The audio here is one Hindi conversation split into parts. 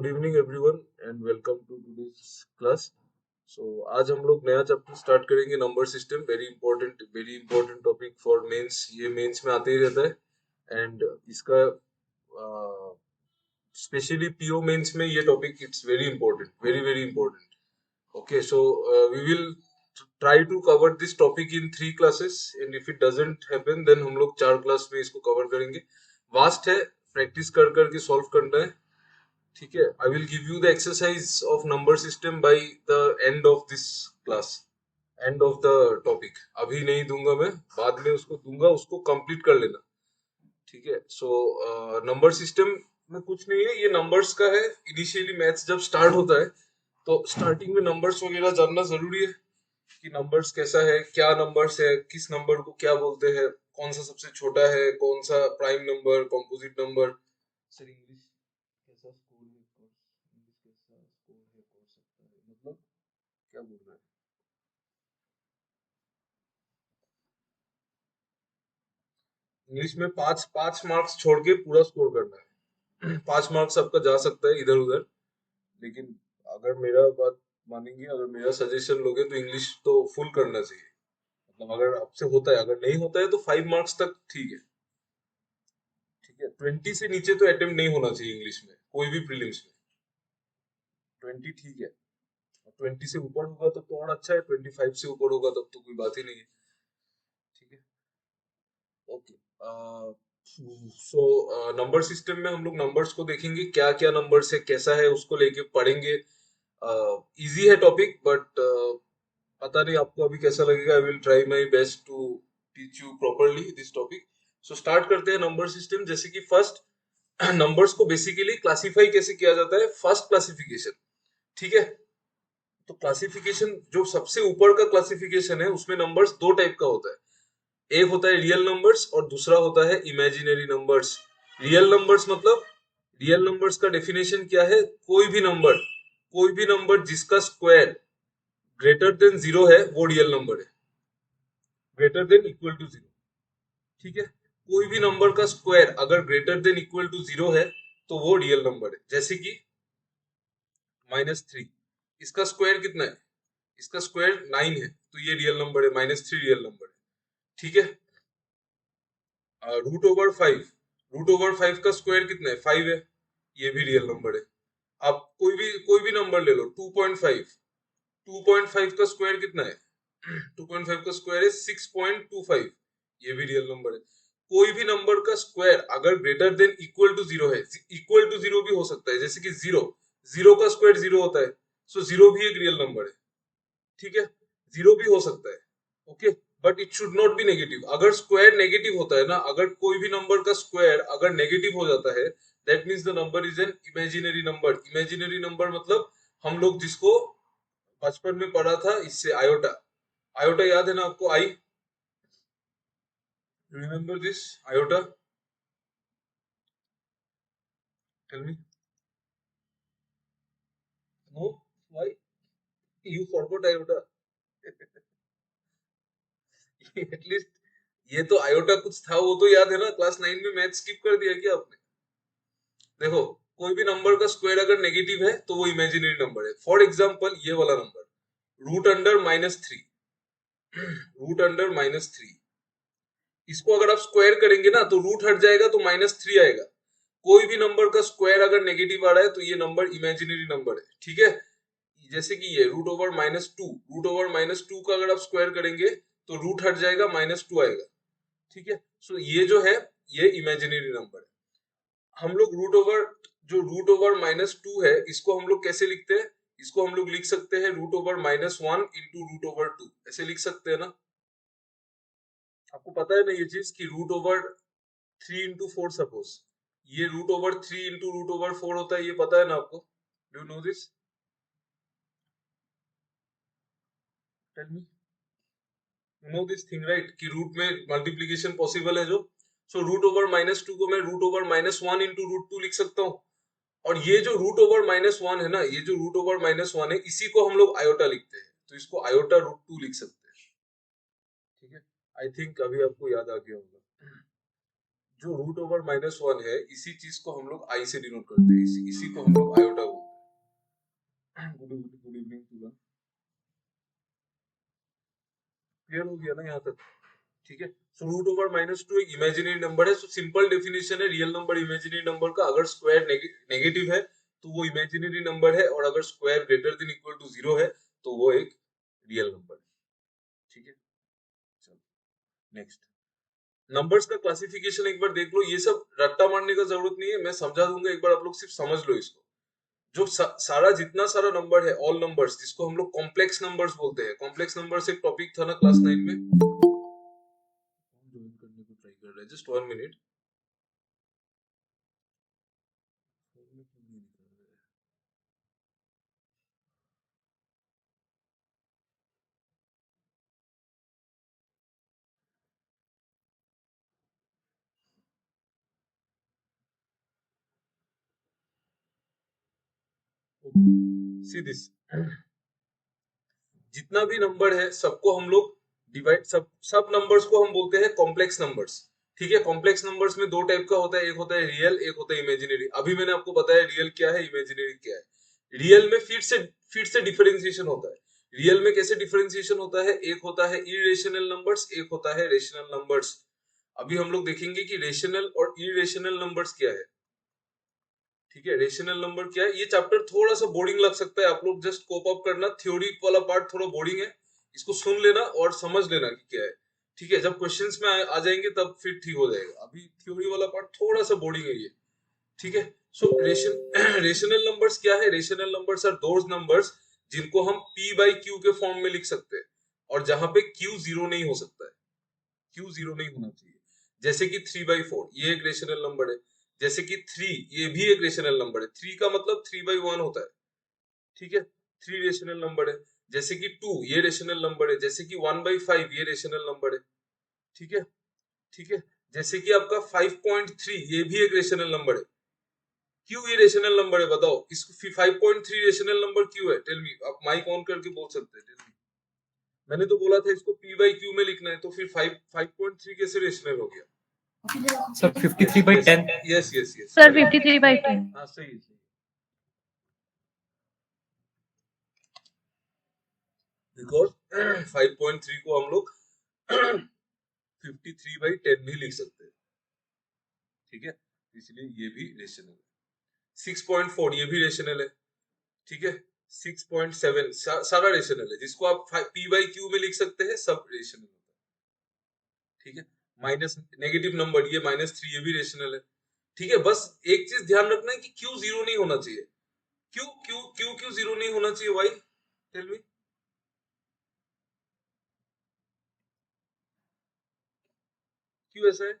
Good evening everyone and welcome to today's class. So आज हम लोग नया चैप्टर स्टार्ट करेंगे, number system. Very important topic for mains. ये मेंस में आते ही रहता है एंड इसका स्पेशली पीओ मेंस में ये topic it's very important, very very important. Okay, so we will try to cover this topic in 3 classes and if it doesn't happen then हम लोग 4 क्लास में इसको कवर करेंगे। वास्ट है, प्रैक्टिस कर करके सॉल्व करना है। ठीक है, I will give you the exercise of number system by the end of this class, end of the topic. अभी नहीं दूंगा मैं, बाद में उसको दूंगा, उसको कंप्लीट कर लेना। ठीक है, सो नंबर सिस्टम में कुछ नहीं है, ये नंबर्स का है। इनिशियली मैथ्स जब स्टार्ट होता है तो स्टार्टिंग में नंबर्स वगैरह जानना जरूरी है कि नंबर्स कैसा है, क्या नंबर्स है, किस नंबर को क्या बोलते हैं, कौन सा सबसे छोटा है, कौन सा prime number, composite number. Sir English कैसा स्कोर है, इंग्लिश कैसा स्कोर है, कर सकता है, मतलब क्या बोल रहा है। इंग्लिश में पांच पांच मार्क्स छोड़ के पूरा स्कोर करना है। 5 मार्क्स आपका जा सकता है इधर उधर, लेकिन अगर मेरा बात मानेंगे, अगर मेरा सजेशन लोगे तो इंग्लिश तो फुल करना चाहिए। मतलब अगर आपसे होता है, अगर नहीं होता है तो 5 मार्क्स तक ठीक है। ठीक है, 20 से नीचे तो अटेम्प्ट नहीं होना चाहिए इंग्लिश में, कोई भी प्रीलिम्स में। 20 ठीक है, 20 से ऊपर होगा तब तो और अच्छा है, 25 से ऊपर होगा तब तो कोई बात ही नहीं है। ठीक है, ओके। सो नंबर सिस्टम में हम लोग नंबर्स को देखेंगे, क्या क्या नंबर्स है, कैसा है, उसको लेके पढ़ेंगे। इजी है टॉपिक, बट पता नहीं आपको अभी कैसा लगेगा। I will try my best to teach you properly this topic. So start करते हैं नंबर सिस्टम। जैसे कि फर्स्ट, नंबर्स को बेसिकली क्लासिफाई कैसे किया जाता है, फर्स्ट क्लासिफिकेशन। ठीक है, तो क्लासिफिकेशन जो सबसे ऊपर का क्लासिफिकेशन है उसमें नंबर्स दो टाइप का होता है। एक होता है रियल नंबर्स और दूसरा होता है इमेजिनरी नंबर्स। रियल नंबर्स मतलब, रियल नंबर्स का डेफिनेशन क्या है, कोई भी नंबर जिसका स्क्वायर ग्रेटर देन 0 है वो रियल नंबर है, ग्रेटर देन इक्वल टू 0। ठीक है, कोई भी नंबर का स्क्वायर अगर ग्रेटर देन इक्वल टू 0 है तो वो रियल नंबर है। जैसे कि -3, इसका स्क्वायर कितना है, इसका स्क्वायर 9 है तो ये रियल नंबर है, -3 रियल नंबर है। ठीक है, √5, √5 का स्क्वायर कितना है, 5 है, ये भी रियल नंबर है। आप कोई भी नंबर ले लो, 2.5, 2.5 का स्क्वायर कितना है, 2.5 का स्क्वायर है 6.25, ये भी रियल नंबर है। कोई भी नंबर का स्क्वायर अगर ग्रेटर देन इक्वल टू 0 है, इक्वल टू 0 भी हो सकता है, जैसे कि 0, 0 का स्क्वायर 0 होता है, सो 0 भी एक रियल नंबर है। ठीक है, 0 भी हो सकता है। Okay, but it should not be negative. अगर स्क्वायर नेगेटिव होता है ना, अगर कोई भी नंबर का स्क्वायर अगर नेगेटिव हो जाता है, that means the number is an imaginary number. Imaginary number मतलब हम लोग जिसको बचपन में पढ़ा था, इससे आयोटा, आयोटा याद है ना आपको, I remember this iota, tell me. No, why you forgot iota? At least ये तो आयोटा कुछ था, वो तो याद है ना। क्लास 9 में मैथ स्किप कर दिया क्या आपने? देखो, कोई भी नंबर का स्क्वायर अगर नेगेटिव है तो वो इमेजिनरी नंबर है। फॉर एग्जांपल ये वाला नंबर, √अंडर -3, √अंडर -3, इसको अगर आप स्क्वायर करेंगे ना तो रूट हट जाएगा तो -3 आएगा। कोई भी नंबर का स्क्वायर अगर नेगेटिव आ रहा है तो ये नंबर इमेजिनरी नंबर है। ठीक है, जैसे कि ये √/-2, √/-2 का अगर आप स्क्वायर करेंगे तो रूट हट जाएगा, -2 आएगा। ठीक है, सो ये जो है ये इमेजिनरी नंबर है। हम लोग √/-2 है, इसको हम लोग कैसे लिखते हैं, इसको हम लोग लिख सकते हैं √/-1 इंटू √/2, ऐसे लिख सकते हैं ना। आपको पता है ना ये चीज कि √/3 इंटू 4, सपोज ये √/3 इंटू √/4 होता है, ये पता है ना आपको? Do you know this? Tell me, you know this thing right, कि रूट में मल्टीप्लीकेशन पॉसिबल है जो। सो √/-2 को मैं √/-1 इंटू √2 लिख सकता हूँ। और ये जो √/-1 है ना, ये जो √/-1 है, इसी को हम लोग आयोटा लिखते हैं, तो इसको आयोटा √2 लिख सकते हैं। ठीक है, आई थिंक अभी आपको याद आ गया होगा। जो √/-1 है, इसी चीज को हम लोग आई से डिनोट करते हैं, इसी को हम लोग आयोटा बोलते हैं। गुड इवनिंग तुला। क्लियर हो गया ना यहाँ तक? ठीक है। So root over minus two एक इमेजिनरी नंबर है। सो सिंपल डेफिनेशन है रियल नंबर इमेजिनरी नंबर का, अगर स्क्वायर नेगेटिव है तो वो इमेजिनरी नंबर है, और अगर square greater than equal to 0 है तो वो एक रियल नंबर है। ठीक है, चलो नेक्स्ट। नंबर्स का क्लासिफिकेशन एक बार देख लो, ये सब रट्टा मारने का जरूरत नहीं है, मैं समझा दूंगा, एक बार आप लोग सिर्फ समझ लो इसको। जो सारा जितना सारा नंबर है, ऑल नंबर्स, जिसको हम लोग कॉम्प्लेक्स नंबर्स बोलते हैं, कॉम्प्लेक्स नंबर्स एक टॉपिक था ना क्लास 9 में, ज्वाइन करने को ट्राई कर रहा है, जस्ट 1 मिनट। सी दिस, जितना भी नंबर है सबको हम लोग डिवाइड, सब नंबर्स को हम बोलते हैं कॉम्प्लेक्स नंबर्स। ठीक है, कॉम्प्लेक्स नंबर्स में दो टाइप का होता है, एक होता है रियल, एक होता है इमेजिनरी। अभी मैंने आपको बताया रियल क्या है, इमेजिनरी क्या है। रियल में फिर से डिफरेंशिएशन होता है। रियल में कैसे डिफरेंशिएशन होता है, एक होता है इरेशनल नंबर्स, एक होता है रेशनल नंबर्स। अभी हम लोग देखेंगे कि रेशनल और इरेशनल नंबर्स क्या है। ठीक है, रेशनल नंबर क्या है, ये चैप्टर थोड़ा सा बोरिंग लग सकता है, आप लोग जस्ट कोप अप करना, थ्योरी वाला पार्ट थोड़ा बोरिंग है, इसको सुन लेना और समझ लेना कि क्या है। ठीक है, जब क्वेश्चंस में आ जाएंगे तब फिर ठीक हो जाएगा, अभी थ्योरी वाला पार्ट थोड़ा सा बोरिंग है ये। ठीक है, सो रेशनल नंबर्स क्या है, rational numbers are those numbers जिनको हम p बाई क्यू के फॉर्म में लिख सकते हैं, और जहां पे q जीरो नहीं हो सकता है, क्यू जीरो नहीं होना चाहिए। जैसे कि 3/4 ये एक रेशनल नंबर है, जैसे कि 3 ये भी एक रेशनल नंबर है, 3 का मतलब 3/1 होता है। ठीक है, 3 रेशनल नंबर है। जैसे कि 2 ये रेशनल नंबर है, जैसे कि 1/5 ये रेशनल नंबर है। ठीक है, ठीक है, जैसे कि आपका 5.3 ये भी एक रेशनल नंबर है। क्यों ये रेशनल नंबर है बताओ, इसको 5.3 रेशनल नंबर क्यों है, टेल मी। आप माइक ऑन करके बोल सकते हैं, टेल मी। मैंने तो बोला था इसको p बाई क्यू में लिखना है, तो फिर 5.3 कैसे रेशनल हो गया? Sir 53/10। Yes yes yes sir 53/10। हाँ सही है, सही। बिकॉज 5.3 को हम लोग 53/10 भी लिख सकते हैं। ठीक है, इसलिए ये भी रेशनल है। 6.4 ये भी रेशनल है। ठीक है, 6.7 सारा रेशनल है, जिसको आप p बाई क्यू में लिख सकते हैं, सब रेशनल होता है। ठीक है, माइनस नेगेटिव नंबर ये -3 ये भी रेशनल है। ठीक है, बस एक चीज ध्यान रखना है कि क्यू जीरो नहीं होना चाहिए। Q Q Q Q zero नहीं होना चाहिए, वाई, टेल मी। क्यों ऐसा है?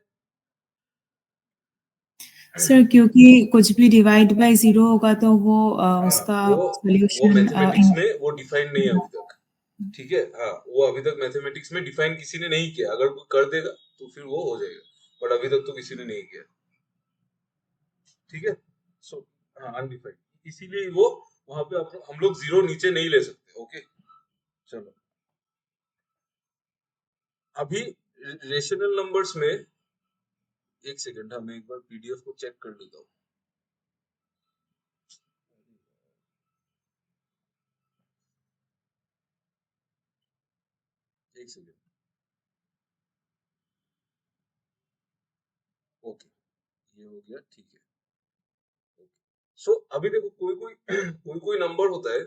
सर क्योंकि कुछ भी डिवाइड बाय 0 होगा तो वो उसका वो सॉल्यूशन मैथमेटिक्स में वो डिफाइन नहीं है अभी तक। ठीक है, हाँ, वो अभी तक मैथमेटिक्स में डिफाइन किसी ने नहीं किया, अगर कोई कर देगा तो फिर वो हो जाएगा, बट अभी तक तो किसी ने नहीं किया। ठीक है, सो हाँ अनडिफाइंड, इसीलिए वो वहां पे हम लोग जीरो नीचे नहीं ले सकते। ओके, चलो अभी रेशनल नंबर्स में, एक सेकंड, हाँ मैं एक बार पीडीएफ को चेक कर लेता हूँ। एक सेकंड, ओके, ये हो गया, ठीक है। सो अभी देखो, कोई कोई कोई कोई नंबर होता है,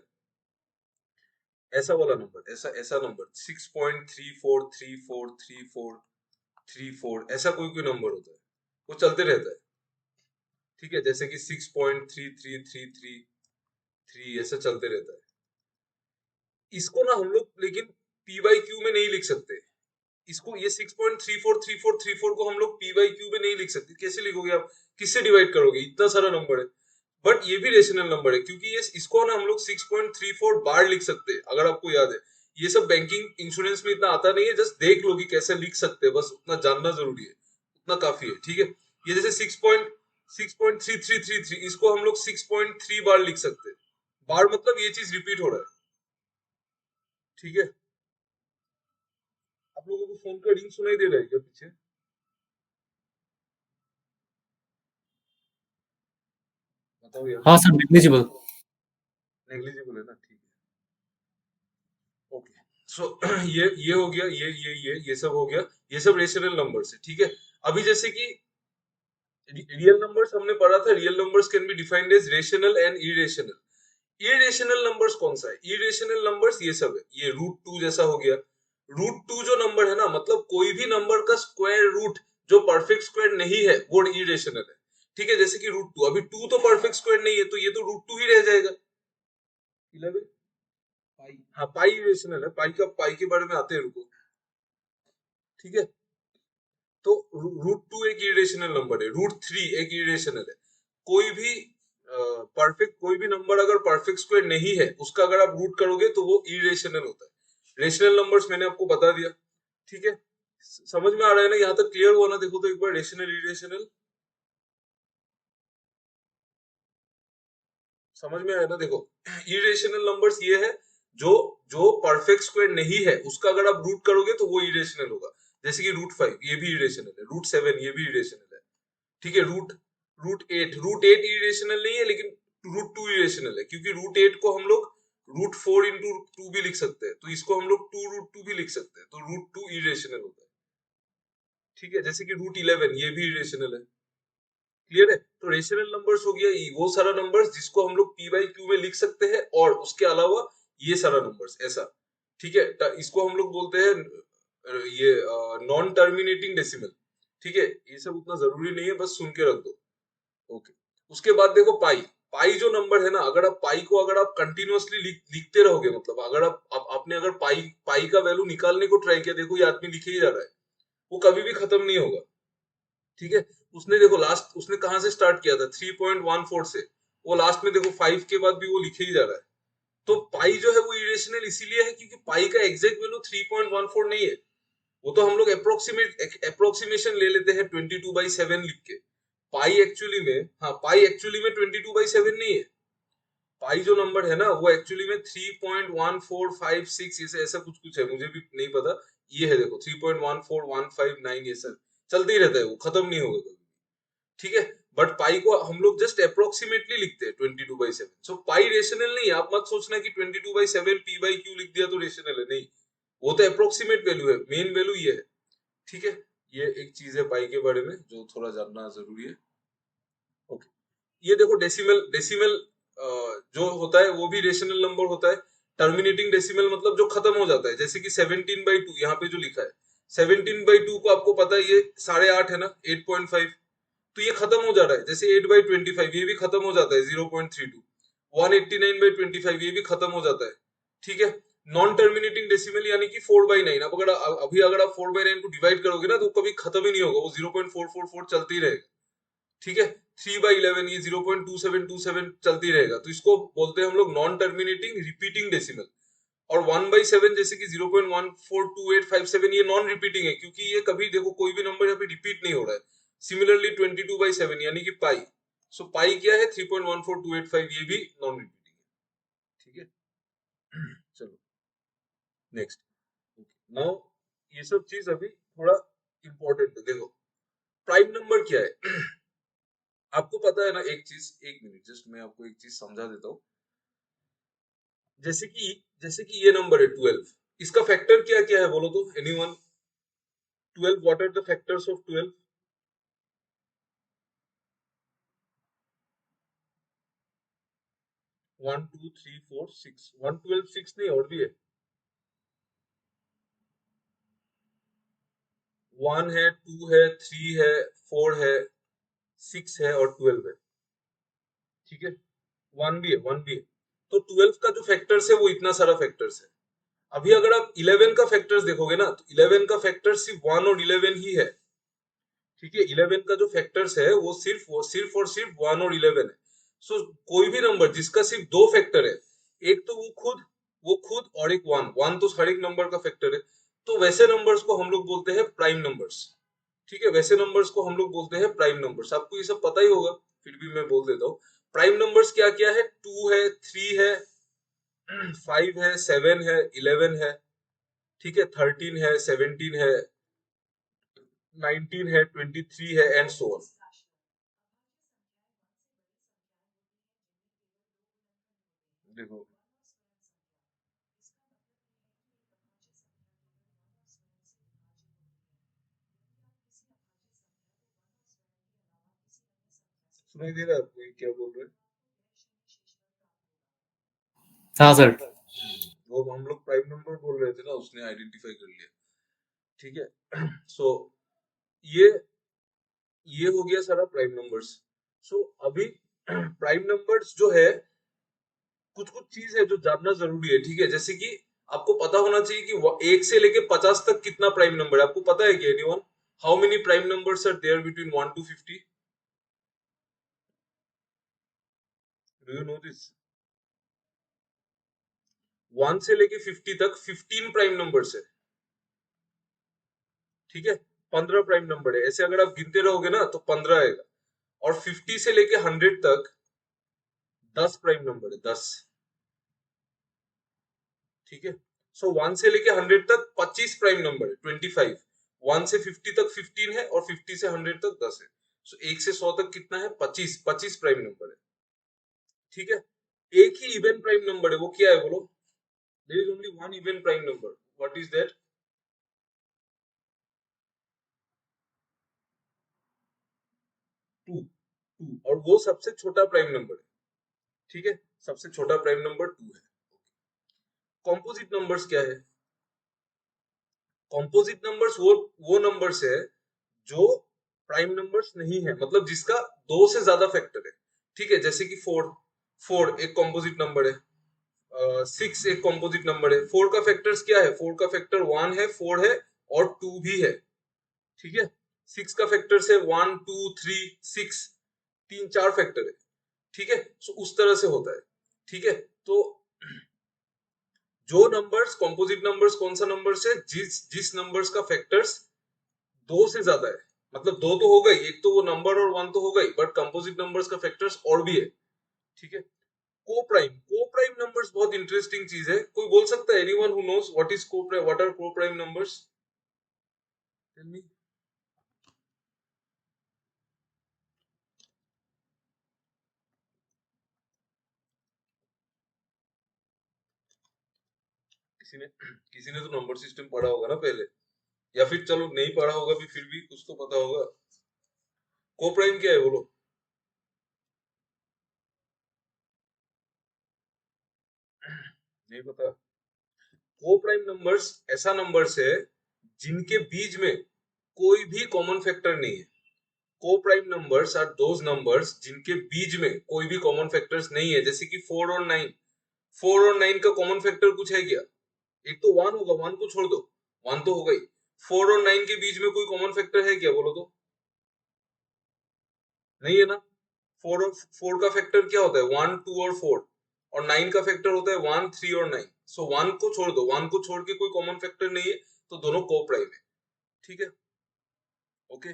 ऐसा वाला नंबर, ऐसा ऐसा नंबर 6.34343434, ऐसा कोई कोई नंबर होता है, वो चलते रहता है। ठीक है, जैसे कि 6.333333 ऐसा चलते रहता है। इसको ना हम लोग लेकिन p बाई क्यू में नहीं लिख सकते। इसको ये 6.343434 को हम लोग p बाई क्यू में नहीं लिख सकते। कैसे लिखोगे आप, किससे डिवाइड करोगे, इतना सारा नंबर है। बट ये भी रेशनल नंबर है, क्योंकि ये इसको ना हम लोग 6.34 बार लिख सकते हैं, अगर आपको याद है। ये सब बैंकिंग इंश्योरेंस में इतना आता नहीं है, जस्ट देख लो कि कैसे लिख सकते हैं, बस उतना जानना जरूरी है, उतना काफी है। ठीक है, ये जैसे 6.3333, इसको हम लोग 6.3 बार लिख सकते हैं। बार मतलब ये चीज रिपीट हो रहा है। ठीक है, आप लोगों को फोन का रिंग सुनाई दे रहा है क्या पीछे? बताओ यार। हाँ सर, नेग्लिजिबल। नेग्लिजिबल है ना, ठीक। सो ये हो गया, ये सब हो गया, ये सब रेशनल नंबर्स है, ठीक है। अभी जैसे कि रियल नंबर्स हमने पढ़ा था, real numbers can be defined as rational and irrational. Irrational numbers कौन सा है? इरेशनल नंबर्स ये सब है, ये रूट टू जैसा हो गया। रूट टू जो नंबर है ना, मतलब कोई भी नंबर का स्क्वायर रूट जो परफेक्ट स्क्वायर नहीं है वो इरेशनल है, ठीक है। जैसे कि रूट टू, अभी टू तो परफेक्ट स्क्वायर नहीं है, तो ये तो रूट टू ही रह जाएगा। 11 पाई, हाँ पाई इरेशनल है, पाई के बारे में आते हैं, रुको, ठीक है। तो रूट टू एक इरेशनल नंबर है, रूट थ्री एक इरेशनल है। कोई भी कोई भी नंबर अगर परफेक्ट स्क्वायर नहीं है, उसका अगर आप रूट करोगे तो वो इरेशनल होता है। रेशनल नंबर्स मैंने आपको बता दिया, ठीक है। समझ में आ रहा है ना, यहाँ तक क्लियर हुआ ना? देखो तो एक बार, रेशनल इरेशनल समझ में आया ना? देखो, इरेशनल नंबर्स ये है जो जो परफेक्ट स्क्वायर नहीं है, उसका अगर आप रूट करोगे तो वो इरेशनल होगा। जैसे कि रूट फाइव, ये भी इरेशनल है, रूट सेवन ये भी इरेशनल है, ठीक है। रूट एट इरेशनल नहीं है, लेकिन रूट टू इरेशनल है, क्योंकि रूट एट को हम लोग रूट फोर इंटू टू भी लिख सकते हैं, तो इसको हम लोग टू रूट टू भी लिख सकते हैं, तो रूट टू इरेशनल होता है, ठीक है। जैसे कि रूट इलेवन ये भी इरेशनल है, क्लियर है। तो रेशनल नंबर्स हो गया वो सारा नंबर्स जिसको हम लोग पी बाई क्यू में लिख सकते हैं, और उसके अलावा ये सारा नंबर्स ऐसा, ठीक है। इसको हम लोग बोलते हैं ये नॉन टर्मिनेटिंग डेसिमल, ठीक है। ये सब उतना जरूरी नहीं है, बस सुन के रख दो, ओके। उसके बाद देखो पाई, पाई जो नंबर है ना, अगर आप पाई को अगर आप कंटिन्यूअसली लिखते रहोगे, मतलब अगर आपने अगर पाई पाई का वैल्यू निकालने को ट्राई किया, देखो ये आदमी लिखे ही जा रहा है, वो कभी भी खत्म नहीं होगा, ठीक है। उसने देखो लास्ट उसने कहां से स्टार्ट किया था, 3.14 से, वो लास्ट में देखो 5 के बाद भी वो लिखे ही जा रहा है। तो पाई जो है वो इरेशनल इसीलिए है क्योंकि पाई का एग्जैक्ट वैल्यू 3.14 नहीं है। वो तो हम लोग अप्रोक्सीमेशन ले लेते हैं 22/7 लिख के। पाई एक्चुअली में, हाँ पाई एक्चुअली में 22/7 नहीं है। पाई जो नंबर है ना, वो एक्चुअली में 3.1456 ऐसा कुछ कुछ है, मुझे भी नहीं पता। ये है देखो 3.14159, ये सब चलते ही रहता है, वो खत्म नहीं होगा कभी, ठीक है। बट पाई को हम लोग जस्ट अप्रोक्सीमेटली लिखते हैं 22/7। सो पाई रेशनल नहीं है, आप मत सोचना कि 22/7 पी बाई क्यू लिख दिया तो रेशनल है, नहीं। वो तो अप्रोक्सीमेट वैल्यू है, मेन वैल्यू ये है, ठीक है। ये एक चीज है पाई के बारे में जो थोड़ा जानना जरूरी है, ओके। ये देखो डेसिमल, जो होता है वो भी रेशनल नंबर होता है। टर्मिनेटिंग डेसिमल मतलब जो खत्म हो जाता है, जैसे कि 17/2 यहाँ पे जो लिखा है, 17/2 को आपको पता है ये 8.5 है ना, 8.5, तो ये खत्म हो जा रहा है। जैसे 8/25 ये भी खत्म हो जाता है, 0.32। 189/25 ये भी खत्म हो जाता है, ठीक है। नॉन टर्मिनेटिंग डेसिमल यानी कि 4/9, अब अगर आप 4/9 को डिवाइड करोगे ना, तो कभी खत्म ही नहीं होगा, वो 0.444 चलते ही रहेगा, ठीक है। 3/11 ये 0.2727 चलती रहेगा, तो इसको बोलते हैं हम लोग नॉन टर्मिनेटिंग रिपीटिंग डेसिमल। और 1/7 जैसे कि 0.142857 ये नॉन रिपीटिंग है, क्योंकि ये कभी देखो कोई भी नंबर यहाँ पे रिपीट नहीं हो रहा है। सिमिलरली 22/7 यानी कि पाई, सो पाई क्या है, 3.14285, ये भी नॉन रिपीटिंग है, ठीक है। चलो नेक्स्ट, नाउ ये सब चीज अभी थोड़ा इंपॉर्टेंट है, देखो प्राइम नंबर क्या है। आपको पता है ना एक चीज, एक मिनट जस्ट मैं आपको एक चीज समझा देता हूँ। जैसे कि ये नंबर है 12, इसका फैक्टर क्या क्या है बोलो तो, anyone? 12, what are the factors of 12? 1 2 3 4 6, 1 12 6 नहीं, और भी है। 1 है, 2 है, 3 है, 4 है, 6 है और 12 है, ठीक है। 1 भी है, 1 भी है। तो 12 का जो फैक्टर्स है वो इतना सारा फैक्टर्स है। अभी अगर आप 11 का फैक्टर्स देखोगे ना, तो 11 का फैक्टर सिर्फ 1 और 11 ही है, ठीक है। 11 का जो फैक्टर्स है वो सिर्फ और सिर्फ 1 और 11 है। सो कोई भी नंबर जिसका सिर्फ दो फैक्टर है, एक तो वो खुद और एक वन, वन तो हर एक नंबर का फैक्टर है, तो वैसे नंबर्स को हम लोग बोलते हैं प्राइम नंबर्स, ठीक है। वैसे नंबर्स को हम लोग बोलते हैं प्राइम नंबर्स। आपको ये सब पता ही होगा, फिर भी मैं बोल देता हूँ। प्राइम नंबर्स क्या क्या है, 2 है, 3 है, 5 है, 7 है, 11 है, ठीक है, 13 है, 17 है, 19 है, 23 है, एंड सो ऑन। देखो सुनाई दे रहा है आपको ये क्या बोल रहे हैं? हाँ सर। वो हम लोग प्राइम नंबर बोल रहे थे ना, उसने आइडेंटिफाई कर लिया। ठीक है। सो ये ये हो गया सारा प्राइम नंबर्स। सो अभी प्राइम नंबर्स जो है, कुछ कुछ चीज है जो जानना जरूरी है। ठीक है, जैसे कि आपको पता होना चाहिए कि 1 से लेके 50 तक कितना प्राइम नंबर है। आपको पता है कि anyone how many prime numbers are there between 1 to 50? Do you know this? 1 से लेके 50 तक 15 प्राइम नंबर्स है। ठीक है, 15 प्राइम नंबर है। ऐसे अगर आप गिनते रहोगे ना तो 15 आएगा। और 50 से लेके 100 तक 10 प्राइम नंबर है, 10। ठीक है, सो 1 से लेके 100 तक 25 प्राइम नंबर है, 25। 1 से 50 तक 15 है और 50 से 100 तक 10 है। सो 1 से 100 तक कितना है? 25। 25 प्राइम नंबर है। ठीक है, एक ही इवन प्राइम नंबर है, वो क्या है बोलो? There is only one even prime number. What is that? 2। 2, और वो सबसे छोटा प्राइम नंबर है। ठीक है, सबसे छोटा प्राइम नंबर 2 है। कॉम्पोजिट नंबर्स क्या है? कॉम्पोजिट नंबर्स वो नंबर्स है जो प्राइम नंबर्स नहीं है, मतलब जिसका 2 से ज्यादा फैक्टर है। ठीक है, जैसे कि 4। 4 एक कॉम्पोजिट नंबर है। 6 एक कॉम्पोजिट नंबर है। 4 का फैक्टर्स क्या है? 4 का फैक्टर 1 है, 4 है और 2 भी है। ठीक है, 6 का फैक्टर्स है 1 2 3 6, 3 4 फैक्टर है। ठीक है, सो उस तरह से होता है। ठीक है, तो जो नंबर्स कॉम्पोजिट नंबर्स कौन सा नंबर्स है? जिस जिस नंबर्स का फैक्टर्स 2 से ज्यादा है। मतलब 2 तो हो गई, एक तो वो नंबर और 1 तो हो गई, बट कंपोजिट नंबर्स का फैक्टर्स और भी है। ठीक है, को प्राइम नंबर्स बहुत इंटरेस्टिंग चीज है। कोई बोल सकता है? Anyone who knows what is coprime, what are coprime numbers? Tell me. किसी ने तो नंबर सिस्टम पढ़ा होगा ना पहले, या फिर चलो नहीं पढ़ा होगा भी, फिर भी कुछ तो पता होगा। को प्राइम क्या है बोलो? नहीं पता? को प्राइम नंबर्स ऐसा नंबर्स है जिनके बीच में कोई भी कॉमन फैक्टर नहीं है। Coprime numbers are those numbers जिनके बीच में कोई भी कॉमन फैक्टर्स नहीं है। जैसे कि 4 और 9। 4 और 9 का कॉमन फैक्टर कुछ है क्या? एक तो 1 होगा, 1 को छोड़ दो, 1 तो हो गई। 4 और 9 के बीच में कोई कॉमन फैक्टर है क्या बोलो तो? नहीं है ना। 4 का फैक्टर क्या होता है? 1 2 और 4। और 9 का फैक्टर होता है 1 3 और 9। सो 1 को छोड़ दो, 1 को छोड़ के कोई कॉमन फैक्टर नहीं है, तो दोनों को प्राइम है। ठीक है, ओके।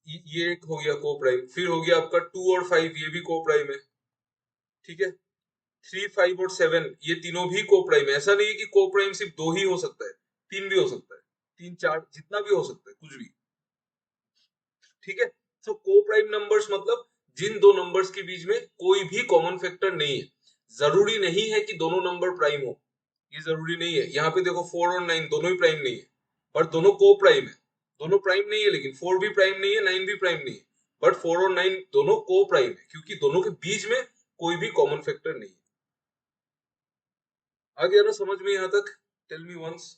ये एक हो गया को प्राइम। फिर हो गया आपका 2 और 5, ये भी को प्राइम है। ठीक है, 3 5 और 7 ये तीनों भी को प्राइम है। ऐसा नहीं है कि को प्राइम सिर्फ 2 ही हो सकता है, 3 भी हो सकता है, 3 4 जितना भी हो सकता है, कुछ भी। ठीक है, तो को प्राइम नंबर्स मतलब जिन दो नंबर्स के बीच में कोई भी कॉमन फैक्टर नहीं है। जरूरी नहीं है कि दोनों नंबर प्राइम हो, ये जरूरी नहीं है। यहाँ पे देखो 4 और 9 दोनों ही प्राइम नहीं है, पर दोनों को प्राइम है। दोनों प्राइम नहीं है, लेकिन 4 भी प्राइम नहीं है, 9 भी प्राइम नहीं है, बट 4 और 9 दोनों को प्राइम है, क्योंकि दोनों के बीच में कोई भी कॉमन फैक्टर नहीं है। आ गया ना समझ में यहाँ तक? Tell me once.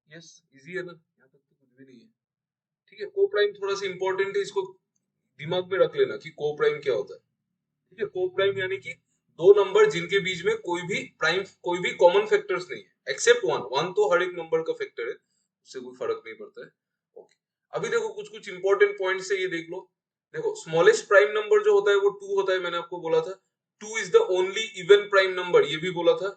Yes, easy है ना, यहाँ तक तो कुछ भी नहीं है। ठीक है, को प्राइम थोड़ा सा इंपॉर्टेंट है, इसको दिमाग में रख लेना कि को प्राइम क्या होता है। ठीक है, को प्राइम यानी कि दो नंबर जिनके बीच में कोई भी कॉमन फैक्टर्स नहीं है, एक्सेप्ट 1। 1 तो हर एक नंबर का फैक्टर है, उससे कोई फर्क नहीं पड़ता है। ओके, अभी देखो कुछ कुछ इंपॉर्टेंट पॉइंट्स है, ये देख लो। देखो, स्मॉलेस्ट प्राइम नंबर जो होता है वो 2 होता है, मैंने आपको बोला था। 2 is the only even prime number, ये भी बोला था।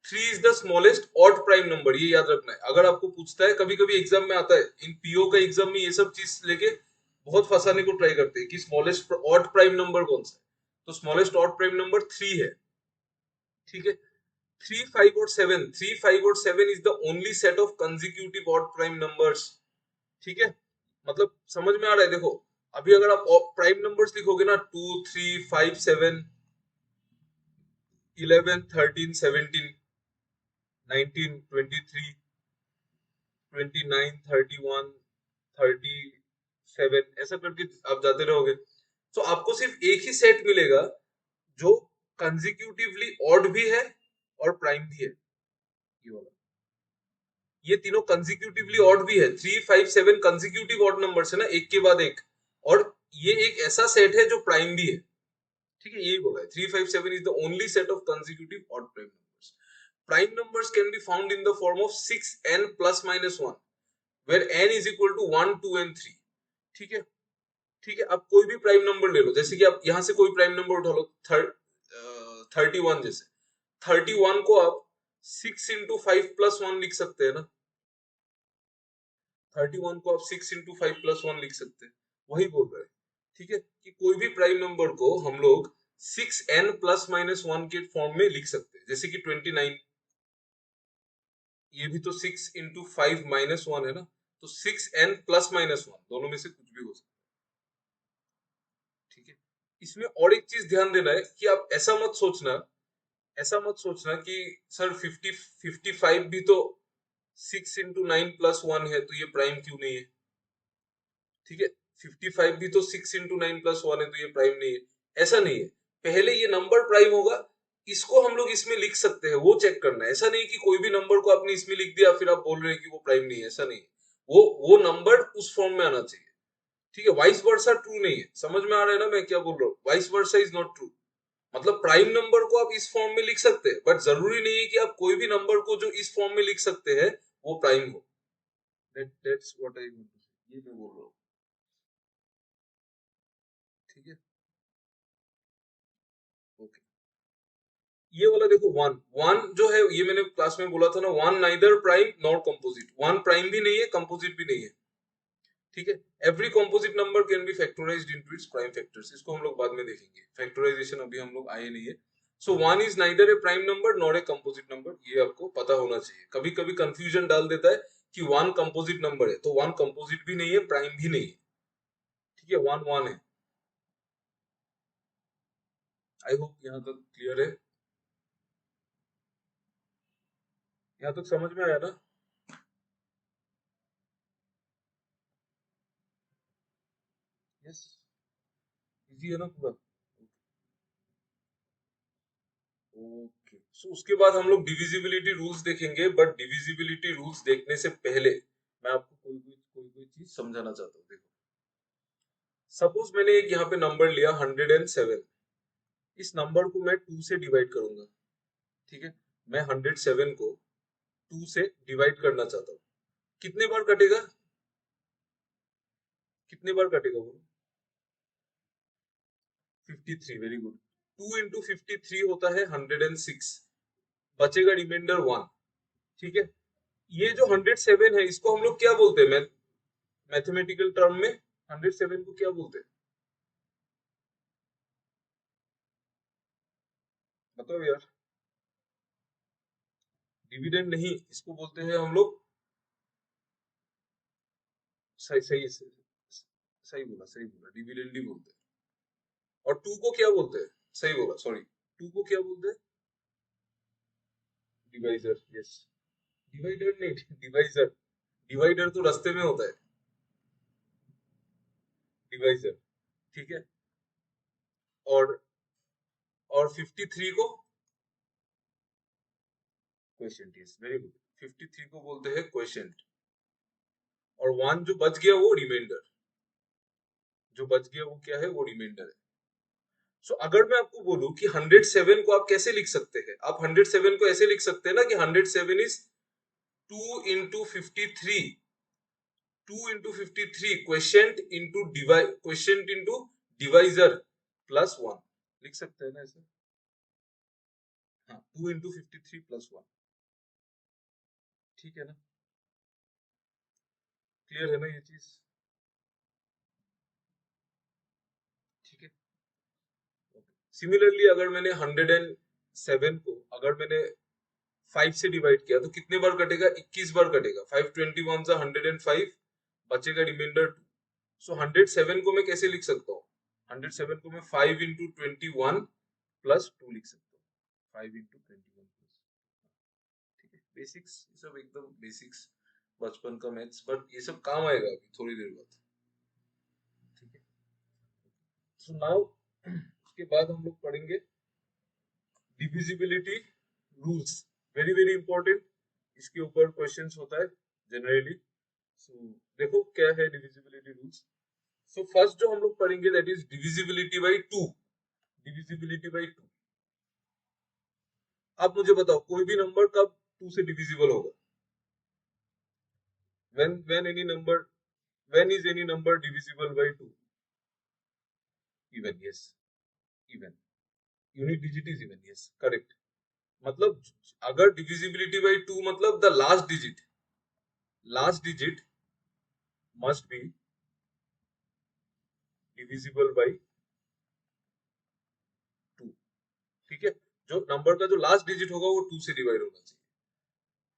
3 is the smallest odd prime number, ये याद रखना है। अगर आपको पूछता है, कभी कभी एग्जाम में आता है, इन पीओ का एग्जाम में ये सब चीज लेके बहुत फंसाने को ट्राई करते हैं कि स्मॉलेस्ट ऑड प्राइम नंबर कौन सा है। तो स्मॉलेस्ट ऑड प्राइम नंबर 3 है। ठीक है, 3 5 और 7, 3 5 और 7 is the only set of consecutive odd prime numbers. ठीक है, मतलब समझ में आ रहा है? देखो, अभी अगर आप प्राइम नंबर्स लिखोगे ना, 2 3 5 7 11 13 17 19 23, 29, 31, 37 ऐसा करके आप जाते रहोगे, तो आपको सिर्फ एक ही सेट मिलेगा जो कंसेक्यूटिवली ऑड भी है और प्राइम भी है। ये वाला, ये तीनों कंसेक्यूटिवली ऑड भी है। 3, 5, 7 कंसेक्यूटिव ऑड नंबर्स है ना, एक के बाद एक, और ये एक ऐसा सेट है जो प्राइम भी है। ठीक है, यही बोला है, 3, 5, 7 is the only set of consecutive odd prime numbers. Prime numbers can be found in the form of 6n plus minus 1, where n is equal to 1, 2 and 3. ठीक है, ठीक है, आप कोई भी प्राइम नंबर ले लो, जैसे कि आप यहाँ से कोई प्राइम नंबर उठा लो, 31 जैसे, 31 को आप 6 इंटू 5 प्लस 1 लिख सकते हैं ना, 31 को आप 6 इंटू 5 प्लस 1 लिख सकते हैं, वही बोल रहे हैं। ठीक है, कि कोई भी प्राइम नंबर को हम लोग 6n प्लस माइनस 1 के फॉर्म में लिख सकते हैं, जैसे कि 29, ये भी तो 6 इंटू 5 माइनस 1 है ना, तो 6n प्लस माइनस 1 दोनों में से कुछ भी हो सकता है। ठीक है, इसमें और एक चीज ध्यान देना है कि आप ऐसा मत सोचना कि सर 55 भी तो 6 इंटू 9 प्लस 1 है, तो ये प्राइम क्यों नहीं है। ठीक है, 55 भी तो 6 इंटू 9 प्लस 1 है, तो ये प्राइम नहीं है। ऐसा नहीं है, पहले ये नंबर प्राइम होगा, इसको हम लोग इसमें लिख सकते हैं, वो चेक करना है। ऐसा नहीं कि कोई भी नंबर को आपने इसमें लिख दिया फिर आप बोल रहे हैं कि वो प्राइम नहीं है, ऐसा नहीं है। वो नंबर उस फॉर्म में आना चाहिए। ठीक है, वाइस वर्सा ट्रू नहीं है। समझ में आ रहा है ना मैं क्या बोल रहा हूँ? Vice versa is not true. मतलब प्राइम नंबर को आप इस फॉर्म में लिख सकते हैं, बट जरूरी नहीं है कि आप कोई भी नंबर को जो इस फॉर्म में लिख सकते हैं वो प्राइम हो। That's what I want to say. ये मैं बोल रहा हूँ। ठीक है, ओके। ये वाला देखो, वन वन जो है, ये मैंने क्लास में बोला था ना, one neither prime nor composite. One prime भी नहीं है, कंपोजिट भी नहीं है। ठीक है, every composite number can be factorised into its prime factors. इसको हम लोग बाद में देखेंगे, फैक्टराइजेशन अभी हम लोग आए नहीं है। So one is neither A prime number nor a composite number, ये आपको पता होना चाहिए। कभी कभी कंफ्यूजन डाल देता है कि वन कंपोजिट नंबर है, तो वन कंपोजिट भी नहीं है, प्राइम भी नहीं है। ठीक है, वन वन है। आई होप यहाँ तक क्लियर है, यहाँ तक समझ में आया ना? यस, इजी है ना पूरा? ओके, सो उसके बाद हम लोग डिविजिबिलिटी रूल्स देखेंगे, बट डिविजिबिलिटी रूल्स देखने से पहले मैं आपको कोई चीज समझाना चाहता हूँ। देखो, सपोज मैंने एक यहाँ पे नंबर लिया 107, इस नंबर को मैं 2 से डिवाइड करूंगा। ठीक है, मैं 107 को 2 से डिवाइड करना चाहता हूँ। कितने बार कटेगा? कितने बार कटेगा वो? 53, वेरी गुड। 2 इंटू 53 होता है 106, बचेगा रिमाइंडर 1। ठीक है, ये जो 107 है इसको हम लोग क्या बोलते हैं मैथमेटिकल टर्म में? 107 को क्या बोलते हैं बताओ यार? डिविडेंड नहीं, इसको बोलते हैं हम लोग, सही सही सही, सही बोला, डिविडेंड ही बोलते हैं। और टू को क्या बोलते हैं? सही बोला, सॉरी, टू को क्या बोलते हैं? Divisor, yes. डिवाइडर नहीं, डिवाइजर। डिवाइडर तो रास्ते में होता है, डिवाइजर। ठीक है, और 53 को क्वोशिएंट, यस, वेरी गुड। 53 को बोलते हैं क्वोशिएंट, और 1 जो बच गया वो रिमाइंडर, जो बच गया वो क्या है? वो रिमाइंडर है। सो अगर मैं आपको बोलूं कि 107 को आप कैसे लिख सकते हैं, आप 107 को ऐसे लिख सकते हैं ना कि 107 is 2 into 53, 2 into 53 question into divisor plus 1, लिख सकते हैं ना ऐसे? हाँ, 2 इंटू 53 प्लस 1। ठीक है ना, क्लियर है ना ये चीज? ठीक है, सिमिलरली अगर मैंने 107 को अगर मैंने 5 से डिवाइड किया तो कितने बार कटेगा? 21 बार कटेगा। 521 सा 105, बचेगा रिमाइंडर 2। सो 107 को मैं कैसे लिख सकता हूँ? 107 को मैं 5 इंटू 21 प्लस 2 लिख सकता हूँ। 5 इंटू 21 प्लस, ठीक है, बेसिक्स, सब एकदम बेसिक्स बचपन का मैथ्स, बट ये सब काम आएगा अभी थोड़ी देर बाद, ठीक है। सो नाउ उसके बाद हम लोग पढ़ेंगे divisibility rules, very very important. इसके ऊपर क्वेश्चंस होता है जनरली। सो देखो क्या है डिविजिबिलिटी रूल्स। सो फर्स्ट जो हम लोग पढ़ेंगे that is divisibility by two. Divisibility by two. अब मुझे बताओ कोई भी नंबर कब टू से डिविजिबल होगा? when any number, when is any number divisible by 2? Even, yes, even, unit digit is even, yes, correct. मतलब अगर डिविजिबिलिटी बाय 2 मतलब the last digit must be divisible by 2, ठीक है। जो नंबर का जो लास्ट डिजिट होगा वो 2 से डिवाइड होना चाहिए।